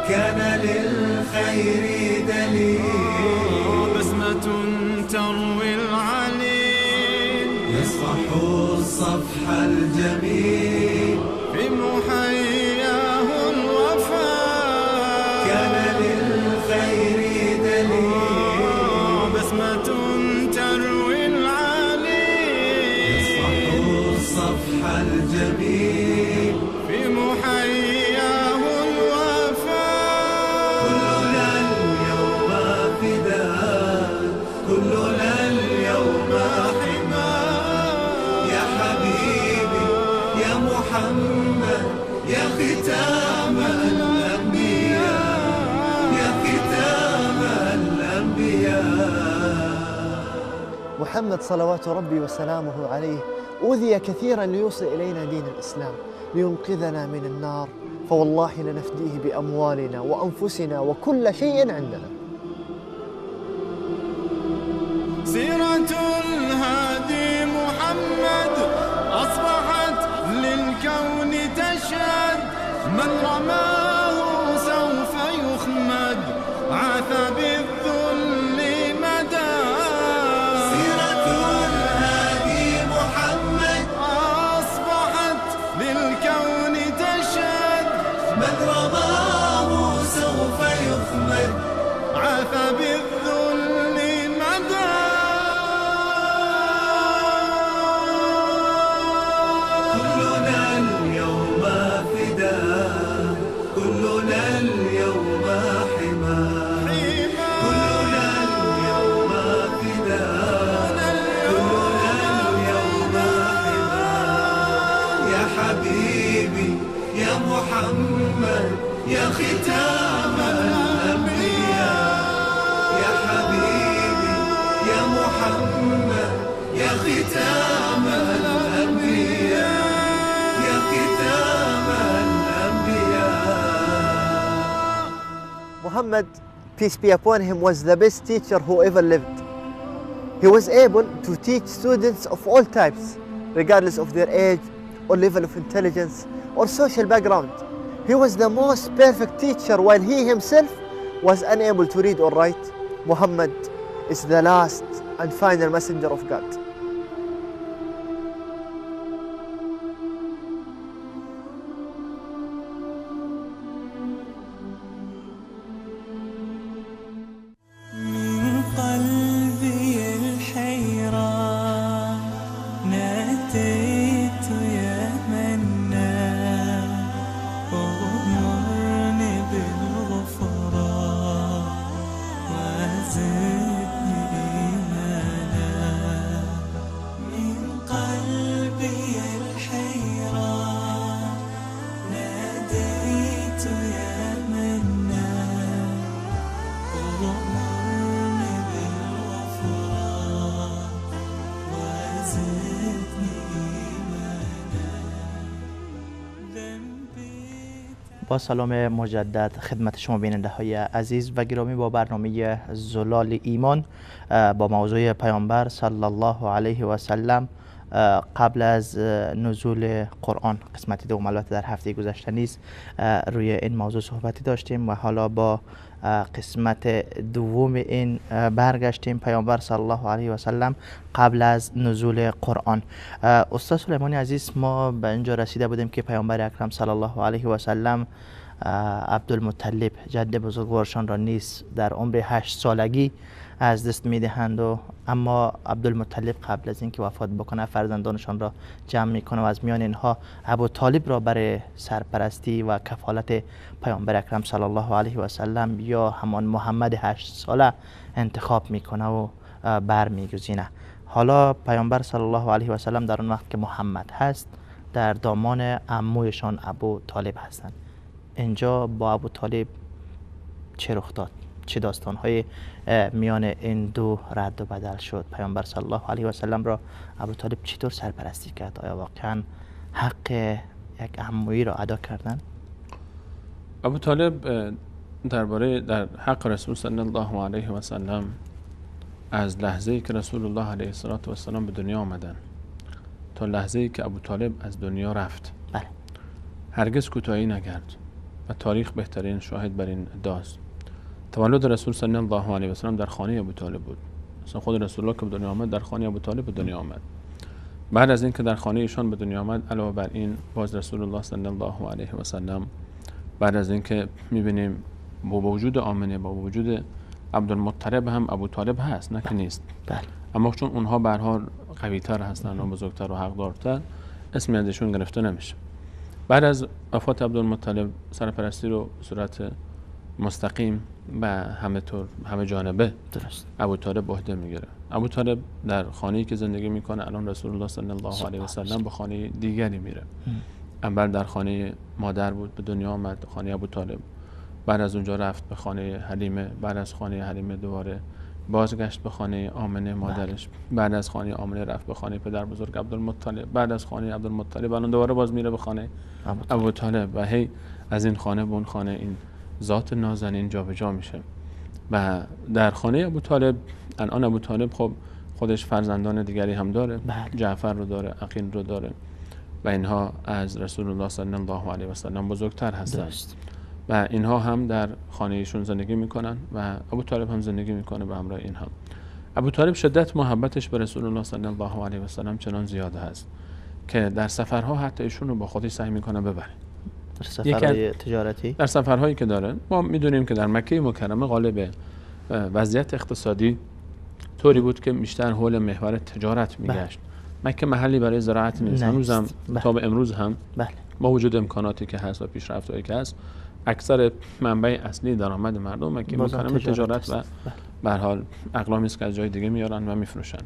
كان للخير دليل بسمة تروي العليل يصفح الصفح الجميل في محياه الوفاء. كان للخير دليل بسمة تروي العليل يصفح الصفح الجميل في محياه الوفاء. كلنا اليوم فداء كلنا اليوم حماه يا حبيبي يا محمد يا ختام الأنبياء يا ختام الأنبياء. محمد صلوات ربي وسلامه عليه أوذي كثيرا ليوصل إلينا دين الإسلام لينقذنا من النار، فوالله لنفديه بأموالنا وأنفسنا وكل شيء عندنا. سيرة الهادي محمد أصبحت للكون تشهد من رماه سوف يخمد عاث بالذل مدى. سيرة الهادي محمد أصبحت للكون تشهد من رماه سوف يخمد عاث بالذل مدى. كلنا اليوم فداء كلنا اليوم حماه كلنا اليوم فداء كلنا اليوم حماه يا حبيبي يا محمد يا ختام الأنبياء يا حبيبي يا محمد يا ختام الأنبياء يا ختام الأنبياء. Muhammad, peace be upon him, was the best teacher who ever lived. He was able to teach students of all types, regardless of their age or level of intelligence or social background. He was the most perfect teacher while he himself was unable to read or write. Muhammad is the last and final messenger of God. من قلبي الحيران ناديت يا منان أغمرني بالغفران با سلام مجدد خدمت شما بیننده های عزیز و گرامی با برنامه زلال ایمان با موضوع پیامبر صلی الله علیه و سلم قبل از نزول قرآن قسمت دوم. البته در هفته گذشته نیز روی این موضوع صحبتی داشتیم و حالا با قسمت دوم این برگشتیم. پیامبر صلی الله علیه و سلم قبل از نزول قرآن. استاد سلیمانی عزیز، ما به اینجا رسیده بودیم که پیامبر اکرم صلی الله علیه و سلم عبدالمطلب جد بزرگوارشان را نیز در عمر 8 سالگی از دست میدهند و اما عبدالمطلب قبل از اینکه وفات بکنه فرزندانشان را جمع میکنه و از میان اینها ابو طالب را برای سرپرستی و کفالت پیامبر اکرم صلی الله علیه و سلم یا همان محمد 8 ساله انتخاب میکنه و برمیگزینه. حالا پیامبر صلی الله علیه و سلم در اون وقت که محمد هست در دامان عمویشان ابو طالب هستند. اینجا با ابو طالب چه رخ داد؟ چه داستان‌های میان این دو رد و بدل شد؟ پیامبر صلی الله علیه و سلم را ابو طالب چطور سرپرستی کرد؟ آیا واقعا حق یک عمویی را ادا کردن؟ ابو طالب در حق رسول صلی الله علیه و سلم از لحظه‌ای که رسول الله علیه السلام به دنیا آمدن تا لحظه‌ای که ابو طالب از دنیا رفت بله. هرگز کوتاهی نکرد و تاریخ بهترین شاهد بر این ادعاست. تولد رسول صلی الله علیه و سلم در خانه ابو طالب بود. مثلا خود رسول الله که به دنیا آمد در خانه ابو طالب به دنیا آمد. بعد از اینکه در خانه ایشان به دنیا آمد علاوه بر این باز رسول الله صلی الله علیه و سلم بعد از اینکه می‌بینیم با وجود آمنه با وجود عبدالمطلب هم ابو طالب هست، نه که نیست. بله. اما چون اونها به هر حال قوی‌تر هستن و بزرگتر و حقدارتر اسمی ازشون گرفته نمیشه. بعد از وفات عبدالمطلب سرپرستی رو به صورت مستقیم و همه جانبه درست ابو طالب به عهده میگیره. ابو طالب در خانه‌ای که زندگی میکنه الان رسول الله صلی الله علیه و سلم به خانه دیگری میره. اول در خانه مادر بود، به دنیا آمد خانه ابو طالب. بعد از اونجا رفت به خانه حلیمه، بعد از خانه حلیمه دوباره بازگشت به خانه آمنه مادرش، بعد از خانه آمنه رفت به خانه پدر بزرگ عبدالمطلب، بعد از خانه عبدالمطلب الان دوباره باز میره به خانه ابو طالب و هی از این خانه به اون خانه این ذات نازنین جابجا میشه. و در خانه ابو طالب الان ابو طالب خب خودش فرزندان دیگری هم داره. جعفر رو داره، عقیل رو داره و اینها از رسول الله صلی الله علیه و سلم بزرگتر هستند و اینها هم در خانه ایشون زندگی میکنن و ابو طالب هم زندگی میکنه به همراه این هم. ابو طالب شدت محبتش به رسول الله صلی الله علیه و سلم چنان زیاده هست که در سفرها حتی ایشون رو با خودش سعی میکنه ببره. در سفرهای تجارتی؟ در سفرهایی که داره. ما میدونیم که در مکه مکرمه غالب وضعیت اقتصادی طوری بود که بیشتر حول محور تجارت میگشت. مکه محلی برای زراعت نیست. هنوزم تا به امروز هم با وجود امکاناتی که هست و پیشرفت‌هایی که هست اکثر منبع اصلی درآمد مردم مکه مکرمه تجارت و به هر حال اقلامی است که از جای دیگه میارن و میفروشن.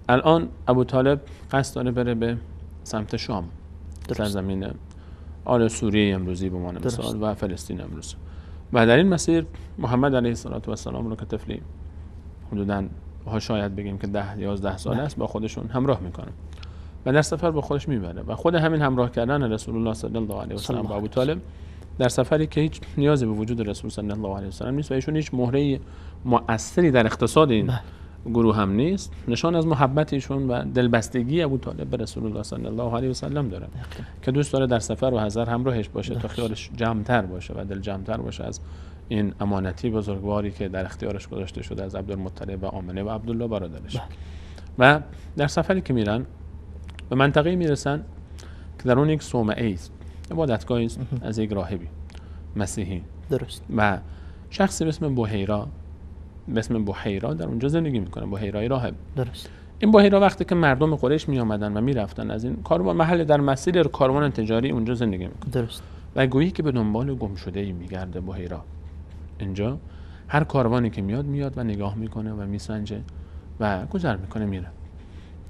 الان ابو طالب قصد داره بره به سمت شام، سرزمین آل سوریه امروزی به عنوان مثال و فلسطین امروز. و در این مسیر محمد علیه السلام رو که طفلی حدوداً شاید بگیم که 10-11 ساله است با خودشون همراه میکنه و در سفر با خودش میبره و خود همین همراه کردن رسول الله صلی الله علیه و سلم با ابو طالب در سفری که هیچ نیازی به وجود رسول صلی الله علیه و سلم نیست و ایشون هیچ مهره مؤثری در اقتصاد این گروه هم نیست، نشان از محبت ایشون و دلبستگی ابو طالب به رسول الله صلی الله علیه و سلم داره که دوست داره در سفر و حضر همراهش باشه تا خیالش جمع‌تر باشه و دل جمع‌تر باشه از این امانتی بزرگواری که در اختیارش گذاشته شده از عبدالمطلب و آمنه و عبدالله برادرش. و در سفری که میرن به منطقه‌ای میرسن که در اون یک صومعه است، عبادتگاهی است از یک راهبی مسیحی. درست. و شخصی به اسم بحیرا در اونجا زندگی میکنه، بحیرای راهب. درست. این بحیرا وقتی که مردم قریش می آمدن و میرفتن از این کاروان محل در مسیر کاروان تجاری اونجا زندگی میکنه. درست. و گویی که به دنبال گمشده‌ای میگرده بحیرا. اینجا هر کاروانی که میاد و نگاه میکنه و میسنجه و گذر میکنه میره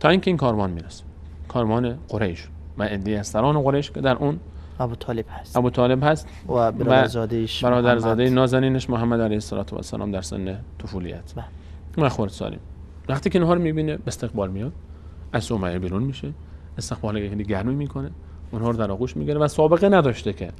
تا اینکه این کاروان میرسه، کاروان قریش و عده از سران قریش که در اون ابو طالب هست و برادرزاده نازنینش محمد علیه السلام در سن طفولیت و خردسالی. وقتی که اینها رو میبینه به استقبال میاد، از صومعه بیرون میشه، استقبال گرمی میکنه، اونها رو در آغوش میگیره و سابقه نداشته که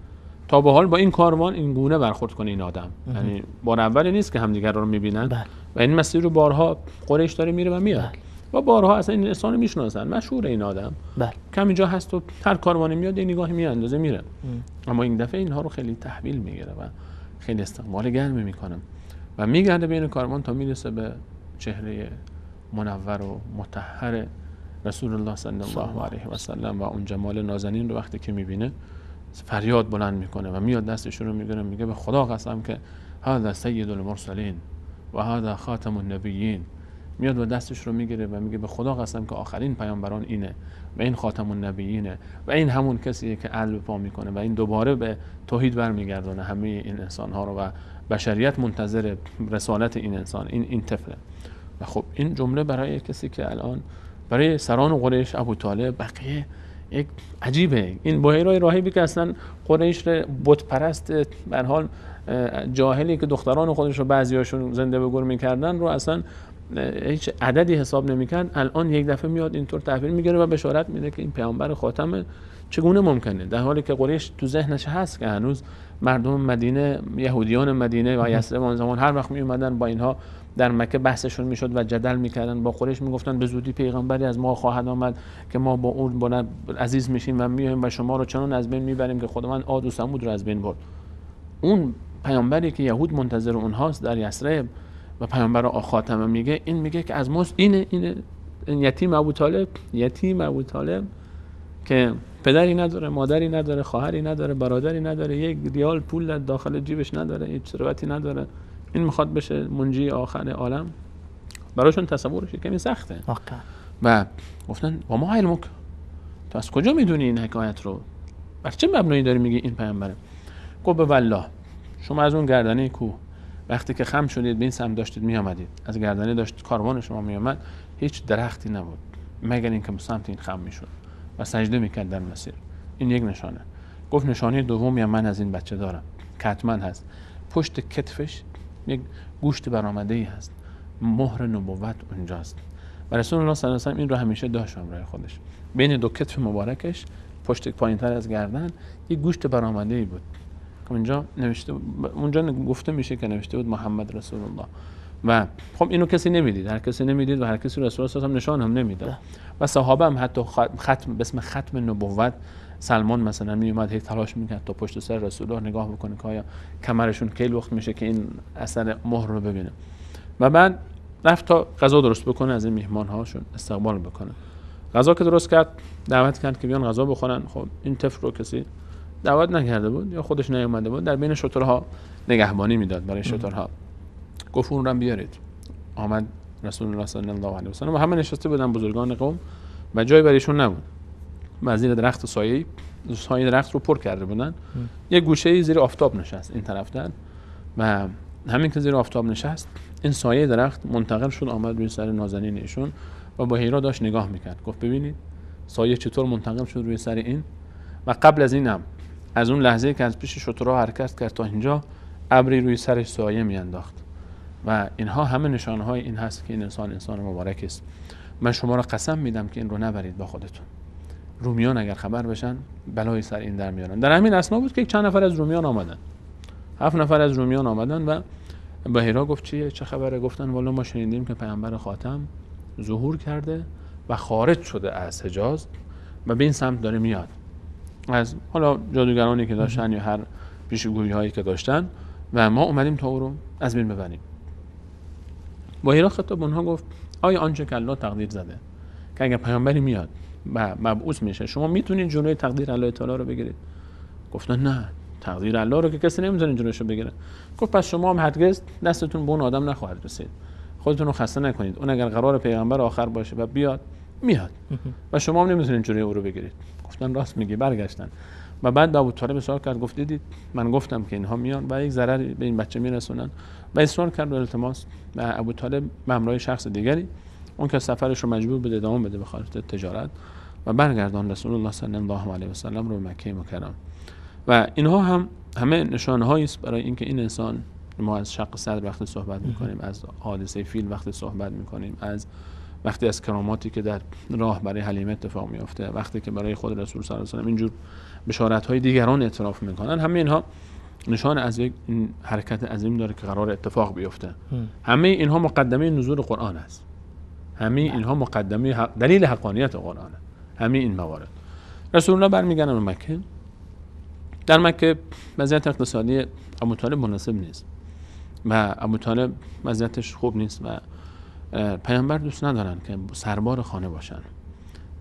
تا به حال با این کاروان این گونه برخورد کنه این آدم. یعنی بار اولی نیست که همدیگر رو میبینن بله. و این مسیر رو بارها قریش داره میره و میاد. بله. و بارها اصلا این انسان رو میشناسن، مشهور این آدم. بله. کم اینجا هست و هر کاروانی میاد یه نگاهی میاندازه میره. اما این دفعه اینها رو خیلی تحویل میگیره و خیلی استقبال گرمی میکنه و میگرده بین کاروان تا میرسه به چهره منور و مطهر رسول الله صلی الله علیه و سلم و اون جمال نازنین رو وقتی که میبینه فریاد بلند میکنه و میاد دستش رو میگیره، میگه به خدا قسم که هذا سید المرسلین و هذا خاتم النبیین. میاد و دستش رو میگیره و میگه به خدا قسم که آخرین پیامبران اینه و این خاتم النبیینه و این همون کسیه که عدل پا میکنه و این دوباره به توحید برمیگردونه همه این انسان ها رو و بشریت منتظر رسالت این انسان، این طفله. و خب این جمله برای کسی که الان برای سران قریش، ابو طالب، بقیه یک عجیبه. این بحیرای راهبی که اصلا قریش بت پرست به هر حال جاهلی که دختران خودش رو بعضیاشون زنده به گور میکردن رو اصلا هیچ عددی حساب نمیکرد، الان یک دفعه میاد اینطور تحویل میگیره و بشارت میده که این پیامبر خاتمه. چگونه ممکنه؟ در حالی که قریش تو ذهنش هست که هنوز مردم مدینه، یهودیان مدینه و یثرب اون زمان هر وقت می اومدن با اینها در مکه بحثشون میشد و جدل میکردن با قریش، میگفتن به زودی پیغمبری از ما خواهد آمد که ما با اون عزیز میشیم و میایم و شما رو چنان از بین میبریم که خداوند عاد و ثمود رو از بین برد. اون پیامبری که یهود منتظر اونهاست در یثرب و پیامبر خاتمه میگه، این میگه که از ما این یتیم ابو طالب که پدری نداره، مادری نداره، خواهری نداره، برادری نداره، یک ریال پول داخل جیبش نداره، هیچ ثروتی نداره، این میخواد بشه منجی آخر عالم. براشون تصورش کمی سخته. و گفتن و ما علمک، تو از کجا میدونی این حکایت رو؟ بر چه مبنایی داری میگی این پیامبره؟ گفت به والله شما از اون گردنه کوه وقتی که خم شدید به این سمت داشتید میآمدید، از گردنه داشت کاروان شما میآمد، هیچ درختی نبود مگر اینکه به سمت این خم میشد و سجده میکرد در مسیر. این یک نشانه. گفت نشانه دومی من از این بچه دارم، کتمن هست، پشت کتفش یک گوشت برآمده ای هست، مهر نبوت اونجاست. و رسول الله صلی الله علیه و آله این رو همیشه داشت همراه خودش. بین دو کتف مبارکش پشت پایینتر از گردن یک گوشت برآمده ای بود که اونجا نوشته، اونجا گفته میشه که نوشته بود محمد رسول الله. و خب اینو کسی نمیدید، هر کسی نمیدید و هر کسی رسول الله صلی الله علیه و نشان هم نمیداد. و صحابه هم حتی ختم به اسم ختم نبوت، سلمان مثلا می اومد هی تلاش میکرد تا پشت سر رسول الله نگاه بکنه که آیا کمرشون کی وقت میشه که این اثر مهر رو ببینه. و بعد رفت تا غذا درست بکنه، از این میهمان هاشون استقبال بکنه. غذا که درست کرد دعوت کرد که بیان غذا بخورن. خب این طفل رو کسی دعوت نکرده بود یا خودش نیومده بود، در بین شترها نگهبانی میداد برای شترها. گفت اون رو بیارید. آمد رسول الله صلی الله علیه و سلم و همه نشسته بودن بزرگان قوم و جای برایشون نبود. زیر درخت سایه درخت رو پر کرده بودن. یه گوشه زیر آفتاب نشست این طرفتر و همین که زیر آفتاب نشست این سایه درخت منتقل شد آمد روی سر نازنین ایشون و با حیرا داشت نگاه میکرد. گفت ببینید سایه چطور منتقل شد روی سر این. و قبل از این هم از اون لحظه که از پیش شترها حرکت کرد تا اینجا ابری روی سرش سایه میانداخت و اینها همه نشانهای این هست که این انسان مبارک است. من شما را قسم میدم که این رو نبرید با خودتون. رومیان اگر خبر بشن بلای سر این در میارن. در همین اثنا بود که چند نفر از رومیان آمدن، 7 نفر از رومیان آمدن و بحیرا گفت چه خبره؟ گفتن والا ما شنیدیم که پیامبر خاتم ظهور کرده و خارج شده از حجاز و به این سمت داره میاد، از حالا جادوگرانی که داشتن یا هر پیشگویی هایی که داشتن و ما اومدیم تا او رو از بین ببریم. بحیرا خطاب اونها گفت آیا آنچه که الله تقدیر زده که اگر پیامبری میاد و مبعوث میشه شما میتونید جلوی تقدیر الله تعالی رو بگیرید؟ گفتن نه، تقدیر الله رو که کسی نمیتونه جلوش رو بگیره. گفت پس شما هم هرگز دستتون به اون آدم نخواهد رسید، خودتون رو خسته نکنید. اون اگر قرار پیغمبر آخر باشه و بیاد میاد و شما هم نمیتونید جلوی او رو بگیرید. گفتن راست میگی. برگشتن و بعد به ابو طالب سوال کرد، گفت دیدید من گفتم که اینها میان و یک ضرری به این بچه میرسونن و اصرار کرد به التماس. و ابو طالب به همراه شخص دیگری اون که سفرش رو مجبور به ادامه بده به خاطر تجارت و برگردان رسول الله صلی الله علیه و سلم رو مکه مکرم. و اینها هم همه نشانه‌هایی است برای اینکه این انسان، ما از شق صدر وقتی صحبت می‌کنیم، از حادثه فیل وقتی صحبت می‌کنیم، از وقتی از کراماتی که در راه برای حلیمه اتفاق میفته، وقتی که برای خود رسول صلی الله علیه و آله اینجور بشارت‌های دیگران اعتراف میکنن، همه اینها نشان از یک حرکت عظیم داره که قرار اتفاق بیفته. همه اینها مقدمه نزول قرآن است. همه اینها مقدمه دلیل حقانیت قرآن است. همه این موارد. رسول الله برمیگردن به مکه. در مکه وضعیت اقتصادی ابوطالب مناسب نیست و ابوطالب وضعیتش خوب نیست و پیامبر دوست ندارن که سربار خانه باشن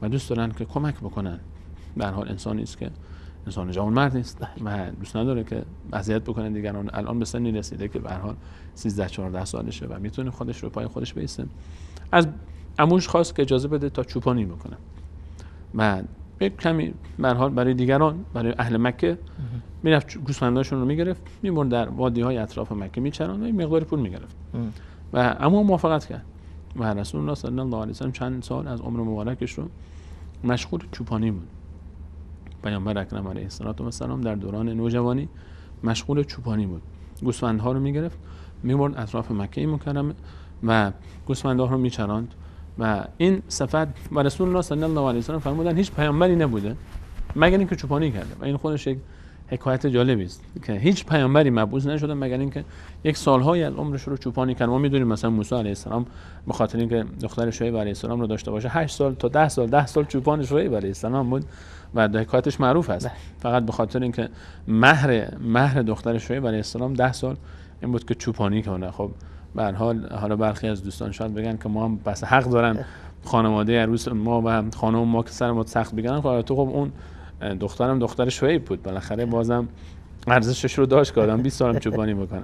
و دوست دارن که کمک بکنن. به هر حال انسانی است که انسان جوانمرد نیست و دوست نداره که اذیت بکنه دیگران. الان به سنی رسیده که به هر حال 13-14 سالشه و میتونه خودش رو پای خودش بیسته. از عموش خواست که اجازه بده تا چوپانی بکنه و یک کمی به هر حال برای دیگران، برای اهل مکه میرفت گوسفنداشون رو میگرفت، میبرد در وادی‌های اطراف مکه میچران و یک مقدار پول میگرفت و عمو موافقت کرد و رسول الله صلی الله علیه و سلم چند سال از عمر مبارکش رو مشغول چوپانی بود. پیامبر اکرم علیه السلام در دوران نوجوانی مشغول چوپانی بود. گوسفندها رو میگرفت، میبرد اطراف مکه مکرمه و گوسفندها رو میچراند و این صفت و رسول الله صلی الله علیه و سلم فرمودن هیچ پیامبری نبوده مگر اینکه چوپانی کرده و این خودش یک حکایت جالبی است که هیچ پیامبری مبعوث نشده مگر اینکه یک سالهای از عمرش رو چوپانی کرد. ما میدونیم مثلا موسی علیه السلام به خاطر اینکه دختر شعیب علیه السلام رو داشته باشه 8 سال تا 10 سال چوپان شعیب علیه السلام بود و حکایتش معروف است. فقط به خاطر اینکه مهر دختر شعیب علیه السلام 10 سال این بود که چوپانی کنه. خب به هر حال حالا برخی از دوستان شاید بگن که ما هم بس حق دارن خانواده عروس ما و خانم ما که سر ما سخت بگن. خب اون دخترم دختر شعیب بود، بالاخره بازم ارزشش رو داشت که آدم 20 سالم چوپانی بکنه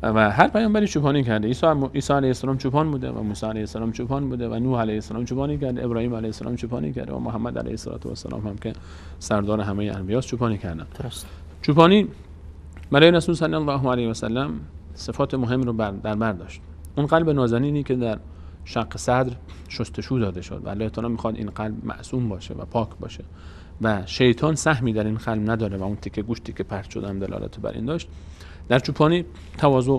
و هر پیامبری چوپانی کرده. عیسی علیه السلام چوپان بوده و موسی علیه السلام چوپان بوده و نوح علیه السلام چوپانی کرده، ابراهیم علیه السلام چوپانی کرده و محمد علیه السلام هم که سردار همه انبیاست چوپانی کردن. درست. چوپانی برای رسول صلی الله علیه و سلم صفات مهم رو در بر داشت. اون قلب نازنینی که در شق صدر شستشو داده شد و الله تعالی میخواد این قلب معصوم باشه و پاک باشه و شیطان سهمی در این قلب نداره و اون تیکه گوشتی که پرت شده هم دلالت بر این داشت. در چوپانی تواضع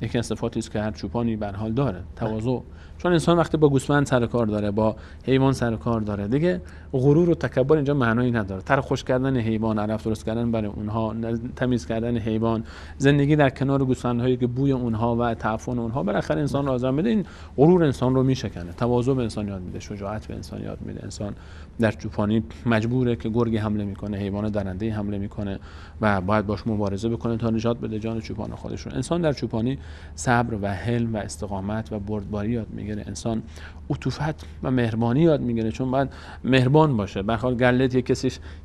یکی از صفاتی است که هر چوپانی به هر حال داره، تواضع. چون انسان وقتی با گوسفند سر کار داره، با حیوان سر کار داره، دیگه غرور و تکبر اینجا معنایی نداره. تر خوش کردن حیوان، علف درست کردن برای اونها، تمیز کردن حیوان، زندگی در کنار گوسفندهایی که بوی اونها و تعفن اونها بالاخره انسان رو آزار میده. این غرور انسان رو میشکنه. تواضع به انسان یاد میده، شجاعت به انسان یاد میده. انسان در چوپانی مجبوره که گرگی حمله میکنه، حیوان درنده حمله میکنه و باید باش مبارزه بکنه تا نجات بده جان چوپان خودش رو. انسان در چوپانی صبر و حلم و استقامت و بردباری یاد میگیره. انسان عطوفت و مهربانی یاد میگیره، چون باید مهربان باشه. به هر حال گله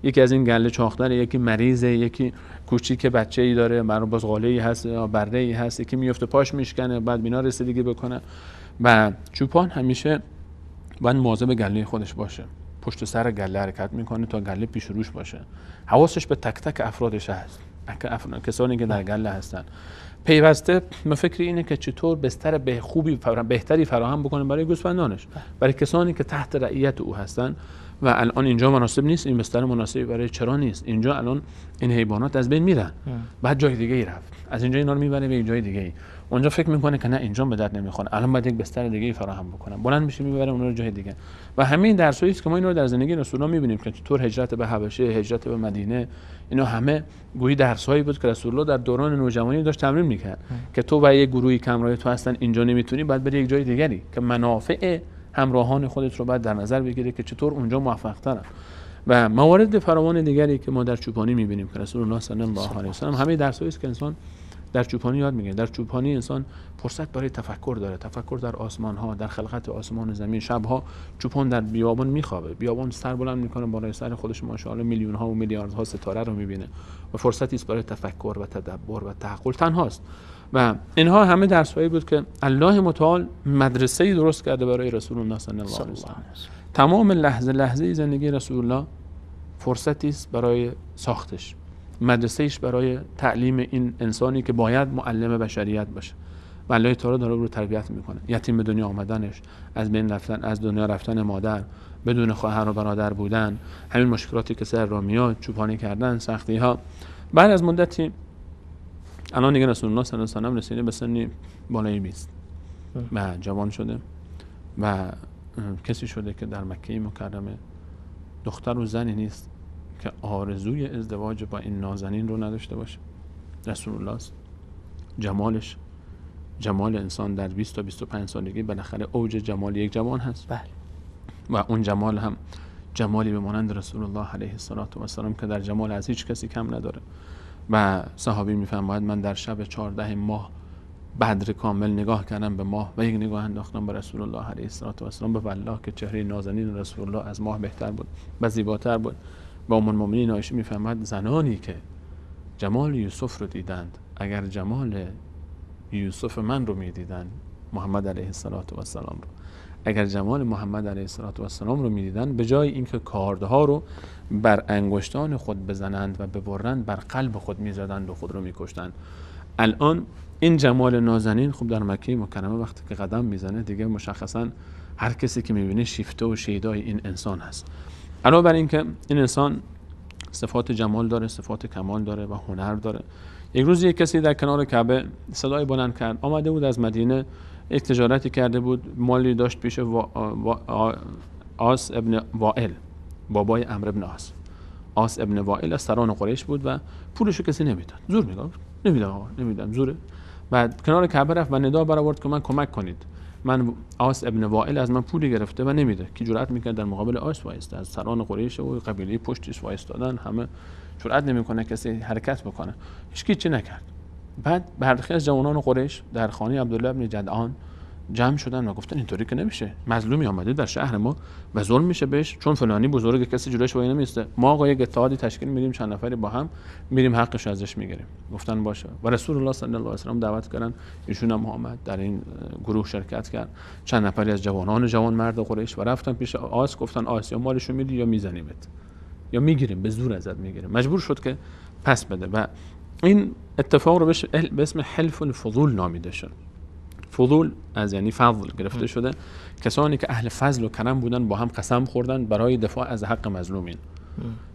یکی از این گله چاختره، یکی مریضه، یکی کوچیک بچه‌ای داره، برای بزغاله‌ای هست یا بره‌ای هست، یکی میفته پاش میشکنه، بعد بینا رسیدگی بکنه و چوپان همیشه باید مواظب گله خودش باشه. پشت سر گله حرکت میکنه تا گله پیش روش باشه. حواسش به تک تک افرادش هست، کسانی که در گله هستن. پیوسته فکر اینه که چطور بستر بهتری فراهم بکنه برای گوسفندانش، برای کسانی که تحت رعیت او هستن. و الان اینجا مناسب نیست، این بستر مناسبی برای چرا نیست. اینجا الان این حیوانات از بین میرن، بعد جای دیگه ای رفت، از اینجا اینا رو میبره به جای دیگه ای. اونجا فکر میکنه که نه اینجا به درد نمیخوره، الان باید یک بستر دیگه ای فراهم بکنم، بلند میشه میبره اونها رو جای دیگه. و همین درسایی است که ما اینا رو در زندگی رسول الله میبینیم که چطور هجرت به حبشه، هجرت به مدینه، اینا همه گویی درسایی بود که رسول الله در دوران نوجوانی داشت تمرین میکرد که تو و یک گروهی کمرای تو هستن اینجا نمیتونی، بعد بری یک جای دیگری که منافع همراهان خودت رو بعد در نظر بگیری که چطور اونجا موفق ترن. و موارد فراوان دیگری که ما در چوپانی میبینیم که رسول الله صلی الله علیه و سلم همه درسایی است که انسان در چوپانی یاد میگیره. در چوپانی انسان فرصت برای تفکر داره، تفکر در آسمان ها، در خلقت آسمان و زمین. شبها چوپان در بیابان میخوابه، بیابان سر بلند میکنه، بالای سر خودش ماشاءالله میلیون ها و میلیاردها ستاره رو میبینه و فرصتی است برای تفکر و تدبر و تعقل. تنهاست. و اینها همه درسایی بود که الله متعال مدرسه‌ای درست کرده برای رسول الله صلی الله علیه و سلم. تمام لحظه زندگی رسول الله فرصتی است برای ساختش، مدرسه‌ایش برای تعلیم این انسانی که باید معلم بشریت باشه. و الله تعالی داره رو تربیت میکنه. یتیم به دنیا آمدنش، از بین رفتن، از دنیا رفتن مادر، بدون خواهر و برادر بودن، همین مشکلاتی که سر را میاد، چوپانی کردن، سختی ها. بعد از مدتی الان دیگه رسول الله صلی الله علیه و سلم رسیده به سنی بالای 20 و جوان شده و کسی شده که در مکه مکرمه دختر و زنی نیست که آرزوی ازدواج با این نازنین رو نداشته باشه. رسول الله است. جمالش، جمال انسان در 20 تا 25 سالگی بالاخره اوج جمال یک جوان هست. بله. و اون جمال هم جمالی به مانند رسول الله علیه السلام که در جمال از هیچ کسی کم نداره. و صحابی میفرماید من در شب 14 ماه بدر کامل نگاه کردم به ماه و یک نگاه انداختم به رسول الله علیه السلام، به والله که چهره نازنین رسول الله از ماه بهتر بود و زیباتر بود. و ام المؤمنین عایشه میفرماید زنانی که جمال یوسف رو دیدند اگر جمال یوسف من رو میدیدند، محمد علیه السلام رو، اگر جمال محمد علیه السلام رو میدیدند، به جای اینکه کاردها رو بر انگشتان خود بزنند و ببرند، بر قلب خود میزدند و خود رو میکشتند. الان این جمال نازنین خب در مکه مکرمه وقتی که قدم میزنه دیگه مشخصا هر کسی که میبینه شیفته و شیدای این انسان هست. علاوه بر این که این انسان صفات جمال داره، صفات کمال داره و هنر داره. یک روز یک کسی در کنار کعبه صدای بلند کرد، آمده بود از مدینه، یک تجارتی کرده بود، مالی داشت پیش آس ابن وائل، بابای عمرو ابن آس. آس ابن وائل از سران قریش بود و پولشو کسی نمیداد، زور میگفت نمیدم زوره. بعد کنار کعبه رفت و ندا برآورد که من کمک کنید، من آس ابن وائل از من پولی گرفته و نمیده. کی جرأت میکرد در مقابل آس وایسته؟ از سران قریش و قبیله پشتش وایستادن، همه جرأت نمیکنه کسی حرکت بکنه. هیچ کی چی نکرد. بعد برخی از جوانان قریش در خانه عبدالله ابن جدعان جمع شدن و گفتن اینطوری که نمیشه، مظلومی آمده در شهر ما و ظلم میشه بهش، چون فلانی بزرگ کسی جلوش وای نمیسته، ما آقا یک اتحادی تشکیل میدیم، چند نفری با هم میریم حقش ازش میگیریم. گفتن باشه و رسول الله صلی الله علیه و سلم دعوت کردن، ایشون هم محمد در این گروه شرکت کرد، چند نفری از جوانان جوان مرد قریش و رفتن پیش آس، گفتن آس یا مالشو میدی یا میزنیمت یا میگیریم، به زور ازت میگیریم. مجبور شد که پس بده و این اتفاق رو به اسم حلف الفضول نامیده شد. فضول از یعنی فضل گرفته شده، کسانی که اهل فضل و کرم بودن با هم قسم خوردن برای دفاع از حق مظلومین.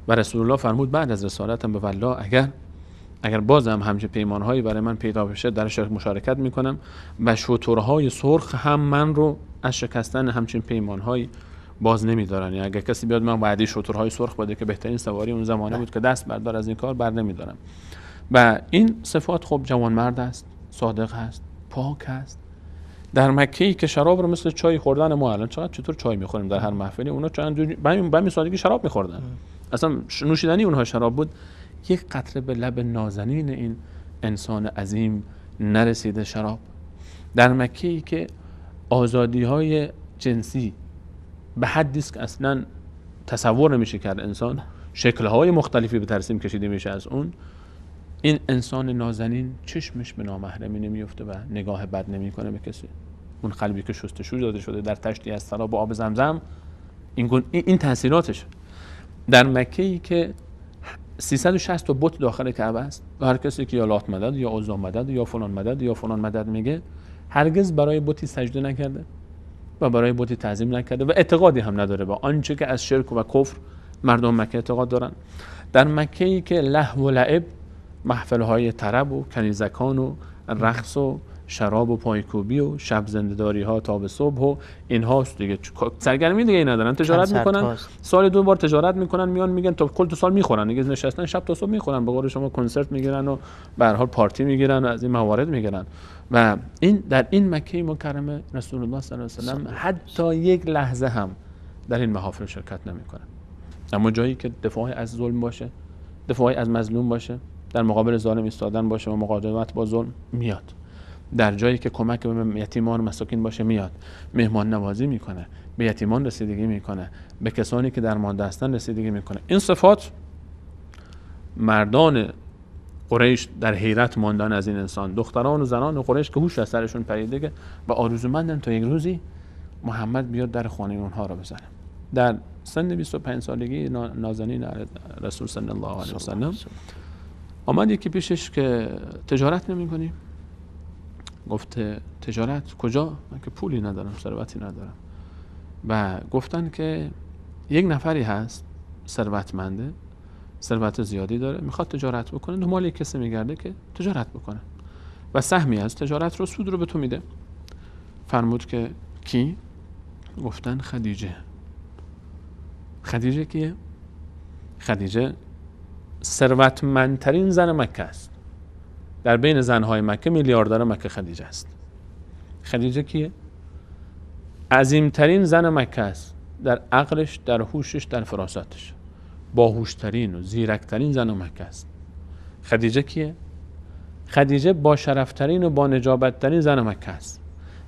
و رسول الله فرمود بعد از رسالتم به والله اگر بازم همچین پیمانهایی برای من پیدا بشه در مشارکت میکنم و شترهای سرخ هم من رو از شکستن همچین پیمانهایی باز نمیدارن. یعنی اگر کسی بیاد من وعده شترهای سرخ بده که بهترین سواری اون زمانه بود که دست بردار از این کار، بر نمیدارم. و این صفات خب جوانمرد است، صادق است، پاک است. در مکه‌ای که شراب رو مثل چای خوردن ما الان چطور چای میخوریم در هر محفلی، اونا چند به سادگی شراب میخوردن، اصلا نوشیدنی اونها شراب بود. یک قطره به لب نازنین این انسان عظیم نرسیده شراب. در مکه‌ای که آزادی‌های جنسی به حدی است که اصلا تصور نمیشه کرد انسان، شکل‌های مختلفی به ترسیم کشیده میشه از اون، این انسان نازنین چشمش به نامحرمی نمیفته و نگاه بد نمیکنه به کسی. اون قلبی که شستشو داده شده در تشتی از سراب و آب زمزم، این تاثیراتش. در مکه‌ای که 360 تا بت داخل کعبه است و هر کسی که یا لات مدد یا عزا مدد یا فلان مدد یا فلان مدد میگه، هرگز برای بتی سجده نکرده و برای بتی تعظیم نکرده و اعتقادی هم نداره با آنچه که از شرک و کفر مردم مکه اعتقاد دارن. در مکه‌ای که لهو و لعب، محفل‌های طرب و کنیزکان و رقص و شراب و پایکوبی و شب زنده‌داری ها تا به صبح و اینهاست دیگه، سرگرمی دیگه ندارن، تجارت میکنن، سال 2 بار تجارت میکنن، میان میگن تا کل تو سال میخورن دیگه، نشستن شب تا صبح میخورن، به قول شما کنسرت میگیرن و به هر حال پارتی میگیرن و از این موارد میگیرن. و این در این مکه مکرمه رسول الله صلی الله علیه و سلم حتی یک لحظه هم در این محافل شرکت نمیکنه. اما جایی که دفاع از ظلم باشه، دفاع از مظلوم باشه، در مقابل ظالم ایستادن باشه و مقاومت با ظلم، میاد. در جایی که کمک به یتیمان و مساکین باشه، میاد. مهمان نوازی میکنه، به یتیمان رسیدگی میکنه، به کسانی که درمانده هستن رسیدگی میکنه. این صفات مردان قریش در حیرت ماندن از این انسان، دختران و زنان قریش که هوش از سرشون پریده و آرزومندن تا یک روزی محمد بیاد در خانه اونها رو بزنه. در سن 25 سالگی نازنین رسول صلی الله علیه و سلم آمد یکی پیشش که تجارت نمی‌کنی؟ گفت تجارت کجا؟ من که پولی ندارم، ثروتی ندارم. و گفتن که یک نفری هست ثروتمنده، ثروت زیادی داره، میخواد تجارت بکنه، دنبال یک کسی میگرده که تجارت بکنه و سهمی از تجارت رو، سود رو به تو میده. فرمود که کی؟ گفتن خدیجه. خدیجه کیه؟ خدیجه ثروتمندترین زن مکه است. در بین زنهای مکه میلیاردر مکه خدیجه است. خدیجه کیه؟ عظیمترین زن مکه است، در عقلش، در هوشش، در فراستش. باهوشترین و زیرکترین زن مکه است. خدیجه کیه؟ خدیجه با شرفترین و با نجابتترین زن مکه است.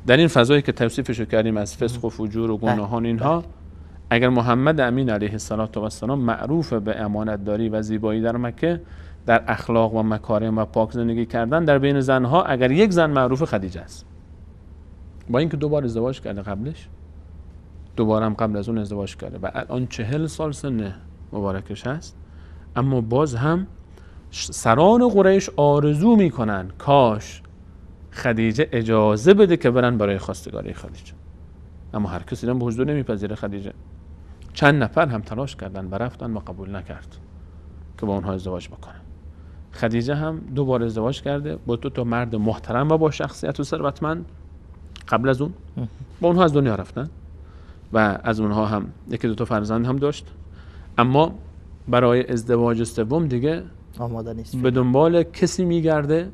در این فضایی که توصیفشو کردیم از فسق و فجور و گناهان اینها، اگر محمد امین علیه السلام معروف به امانتداری و زیبایی در مکه، در اخلاق و مکارم و پاک زندگی کردن، در بین زنها اگر یک زن معروف خدیجه است. با اینکه 2 بار ازدواج کرده قبلش، 2 بار هم قبل از اون ازدواج کرده و الان 40 سال سن مبارکش هست، اما باز هم سران قریش آرزو میکنن کاش خدیجه اجازه بده که برن برای خواستگاری خدیجه، اما هر کسی هم به حضور نمیپذیره خدیجه. چند نفر هم تلاش کردن و رفتن و قبول نکرد که با اونها ازدواج بکنن. خدیجه هم 2 بار ازدواج کرده با 2 تا مرد محترم و با شخصیت و ثروتمند. قبل از اون با اونها از دنیا رفتن و از اونها هم 1-2 تا فرزند هم داشت، اما برای ازدواج سوم دیگه آماده نیست. به دنبال کسی میگرده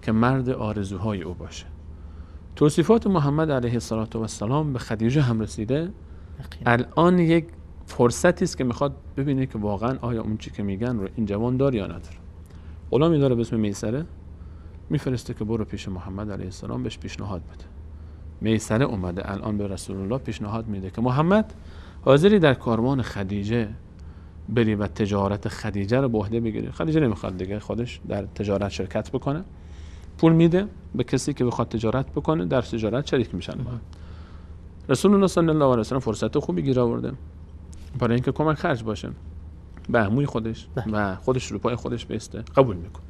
که مرد آرزوهای او باشه. توصیفات محمد علیه السلام به خدیجه هم رسیده. الان یک فرصتی است که میخواد ببینه که واقعا آیا اون چی که میگن رو این جوان داره یا نداره. غلامی داره به اسم میسره، میفرسته که برو پیش محمد علیه السلام بهش پیشنهاد بده. میسره اومده الان به رسول الله پیشنهاد میده که محمد حاضری در کاروان خدیجه بری و تجارت خدیجه رو به عهده بگیری. خدیجه نمیخواد دیگه خودش در تجارت شرکت بکنه، پول میده به کسی که بخواد تجارت بکنه، در تجارت شریک میشن. رسول الله صلی الله علیه و سلم فرصت خوبی گیر آورده برای اینکه کمک خرج باشه به عموی خودش و خودش رو پای خودش بیسته، قبول میکنه.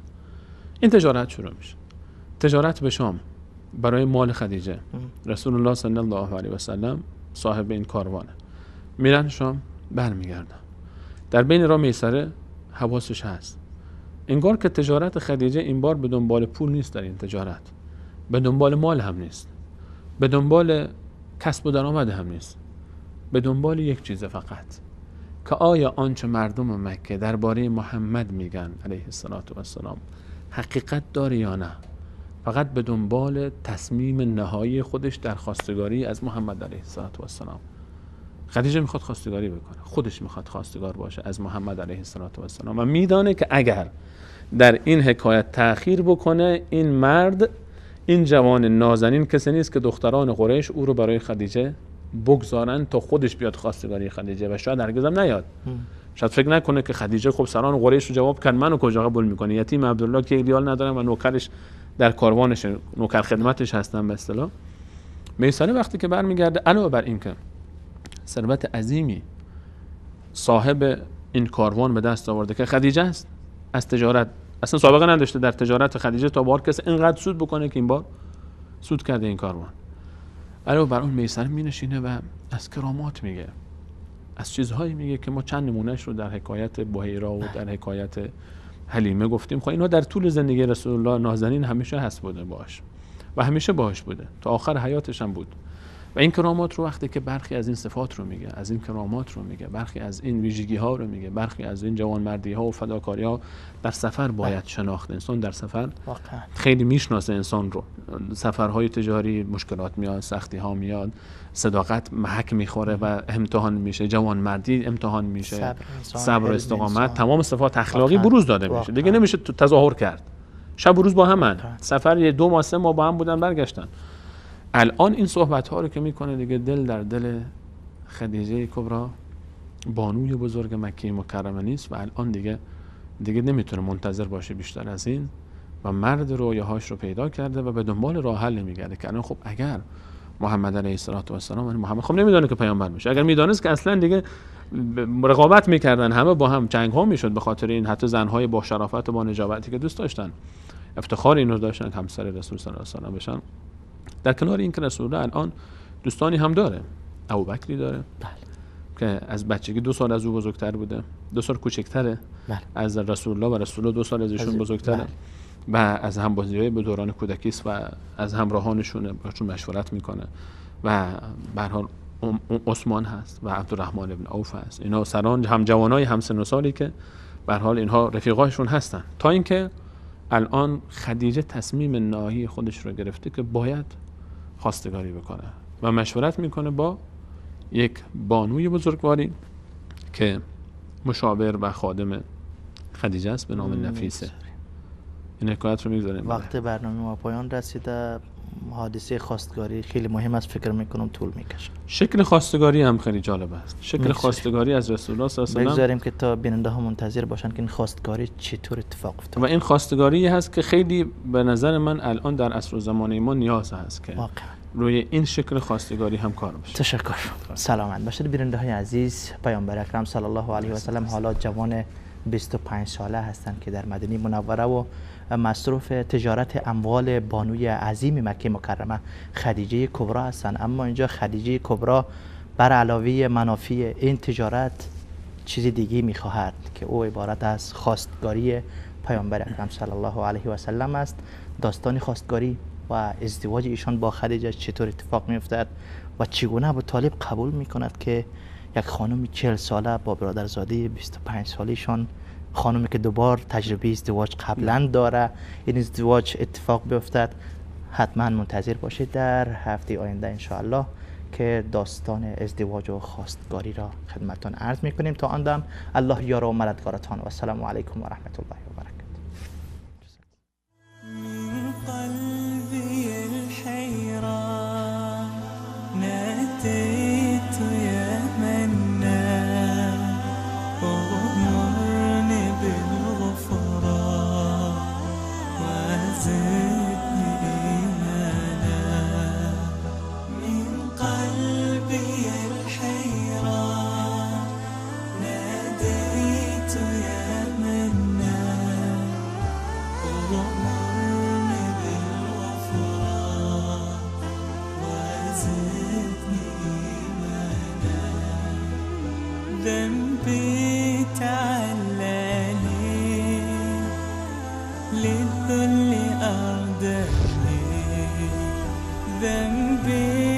این تجارت شروع میشه. تجارت به شام برای مال خدیجه. رسول الله صلی الله علیه و سلم صاحب این کاروانه. میرن شام، برمیگردن. در بین راه میسره حواسش هست، انگار که تجارت خدیجه این بار به دنبال پول نیست، در این تجارت به دنبال مال هم نیست، به دنبال کسب و درآمد هم نیست، به دنبال یک چیز فقط، که آیا آنچه مردم مکه درباره محمد میگن علیه السلام حقیقت داره یا نه. فقط به دنبال تصمیم نهایی خودش در خواستگاری از محمد علیه السلام. خدیجه میخواد خواستگاری بکنه، خودش میخواد خواستگار باشه از محمد علیه السلام و میدانه که اگر در این حکایت تأخیر بکنه، این مرد، این جوان نازنین کسی نیست که دختران قریش او رو برای خدیجه بگذارن تا خودش بیاد خواستگاری خدیجه و شاید هرگز هم نیاد. شاید فکر نکنه که خدیجه خب سران قریش رو جواب کرد، منو کجا قبول میکنه، یتیم عبدالله که ایدیال ندارم و نوکرش در کاروانش، نوکر خدمتش هستن به اصطلاح. میسره وقتی که برمیگرده، علاوه بر این که ثروت عظیمی صاحب این کاروان به دست آورده که خدیجه است، از تجارت اصلا سابقه نداشته در تجارت خدیجه تا بار کسی اینقدر سود بکنه که این بار سود کرده این کاروان. علاوه بر اون میسر مینشینه و از کرامات میگه، از چیزهایی میگه که ما چند نمونهش رو در حکایت بحیرا و در حکایت حلیمه گفتیم. خب اینا در طول زندگی رسول الله نازنین همیشه هست بوده باش و همیشه باش بوده، تا آخر حیاتش هم بود. و این کرامات رو وقتی که برخی از این صفات رو میگه، از این کرامات رو میگه، برخی از این ویژگی ها رو میگه، برخی از این جوانمردی ها و فداکاری ها در سفر باید شناخت. انسان در سفر واقعا خیلی میشناسه انسان رو. سفرهای تجاری مشکلات میاد، سختی ها میاد، صداقت محک میخوره و امتحان میشه، جوانمردی امتحان میشه، صبر و استقامت، تمام صفات اخلاقی بروز داده میشه. دیگه نمیشه تظاهر کرد. شب و روز با همن، سفر 2 ماه 3 ماه با هم بودن برگشتن. الان این صحبت ها رو که میکنه دیگه دل در دل خدیجه کبرا، بانوی بزرگ مکه مکرمه نیست و الان دیگه نمیتونه منتظر باشه بیشتر از این و مرد رویاهاش رو پیدا کرده و به دنبال راه حل میگرده که الان خب اگر محمد علیه السلام، محمد خب نمیدونه که پیامبر میشه، اگر میدونست که اصلا دیگه رقابت میکردن، همه با هم جنگ ها میشد، به خاطر این حتی زنهای با شرافت و با نجابتی که دوست داشتن، افتخار اینو داشتن که همسر رسول صلی الله علیه و بشن. در کنار این که رسول الله الان دوستانی هم داره، ابوبکری داره که از بچگی 2 سال از او بزرگتر بوده، 2 سال کوچکتره از رسول الله و رسول الله 2 سال از ایشون بزرگتره و از همبازی‌های به دوران کودکی است و از همراهانشون باشون مشورت میکنه و به هر حال عثمان هست و عبدالرحمن ابن عوف هست. اینا سران هم جوانای هم سن و سالی که به هر حال اینها رفیقایشون هستن، تا اینکه الان خدیجه تصمیم نهایی خودش رو گرفته که باید خواستگاری بکنه و مشورت میکنه با یک بانوی بزرگواری که مشاور و خادم خدیجه است به نام نفیسه. این حکایت رو میگذاریم. وقت برنامه ما پایان رسیده. حادثه خواستگاری خیلی مهم است، فکر میکنم طول میکشه. شکل خواستگاری هم خیلی جالب است. شکل خواستگاری از رسول الله صلی الله علیه و آله بگذاریم که تا بیننده ها منتظر باشن که این خواستگاری چطور اتفاق افتاد. و این خواستگاری هست که خیلی به نظر من الان در عصر و زمان ما نیاز هست که واقعا روی این شکل خواستگاری هم کار بشه. تشکر. سلامت باشید بیننده های عزیز. پیامبر اکرم صلی الله علیه و سلم حالا جوان 25 ساله هستند که در مدینه منوره و مصروف تجارت اموال بانوی عظیم مکه مکرمه خدیجه کبرا هستند. اما اینجا خدیجه کبرا بر علاوه منافع این تجارت چیز دیگه میخواهد که او عبارت از خواستگاری پیامبر اکرم صلی الله علیه و سلم است. داستان خواستگاری و ازدواج ایشان با خدیجه چطور اتفاق میافتد و چگونه ابو طالب قبول میکند که یک خانم 40 ساله با برادرزاده 25 سالشان، خانمی که دوبار تجربه ازدواج قبلا داره، این ازدواج اتفاق بیفتد. حتما منتظر باشید در هفته آینده انشاءالله که داستان ازدواج و خواستگاری را خدمتتان عرض میکنیم. تا آن دم الله یار و مددگارتان و السلام علیکم و رحمت الله و برکاته. من قلبي الحيران ناديت يا منان وغمرني بالغفران وزدني إيمانا. من قلبي الحيران ناديت يا منان وغمرني بالغفران وزدني إيمانا. ذنبي تعلاني للذل أرداني. ذنبي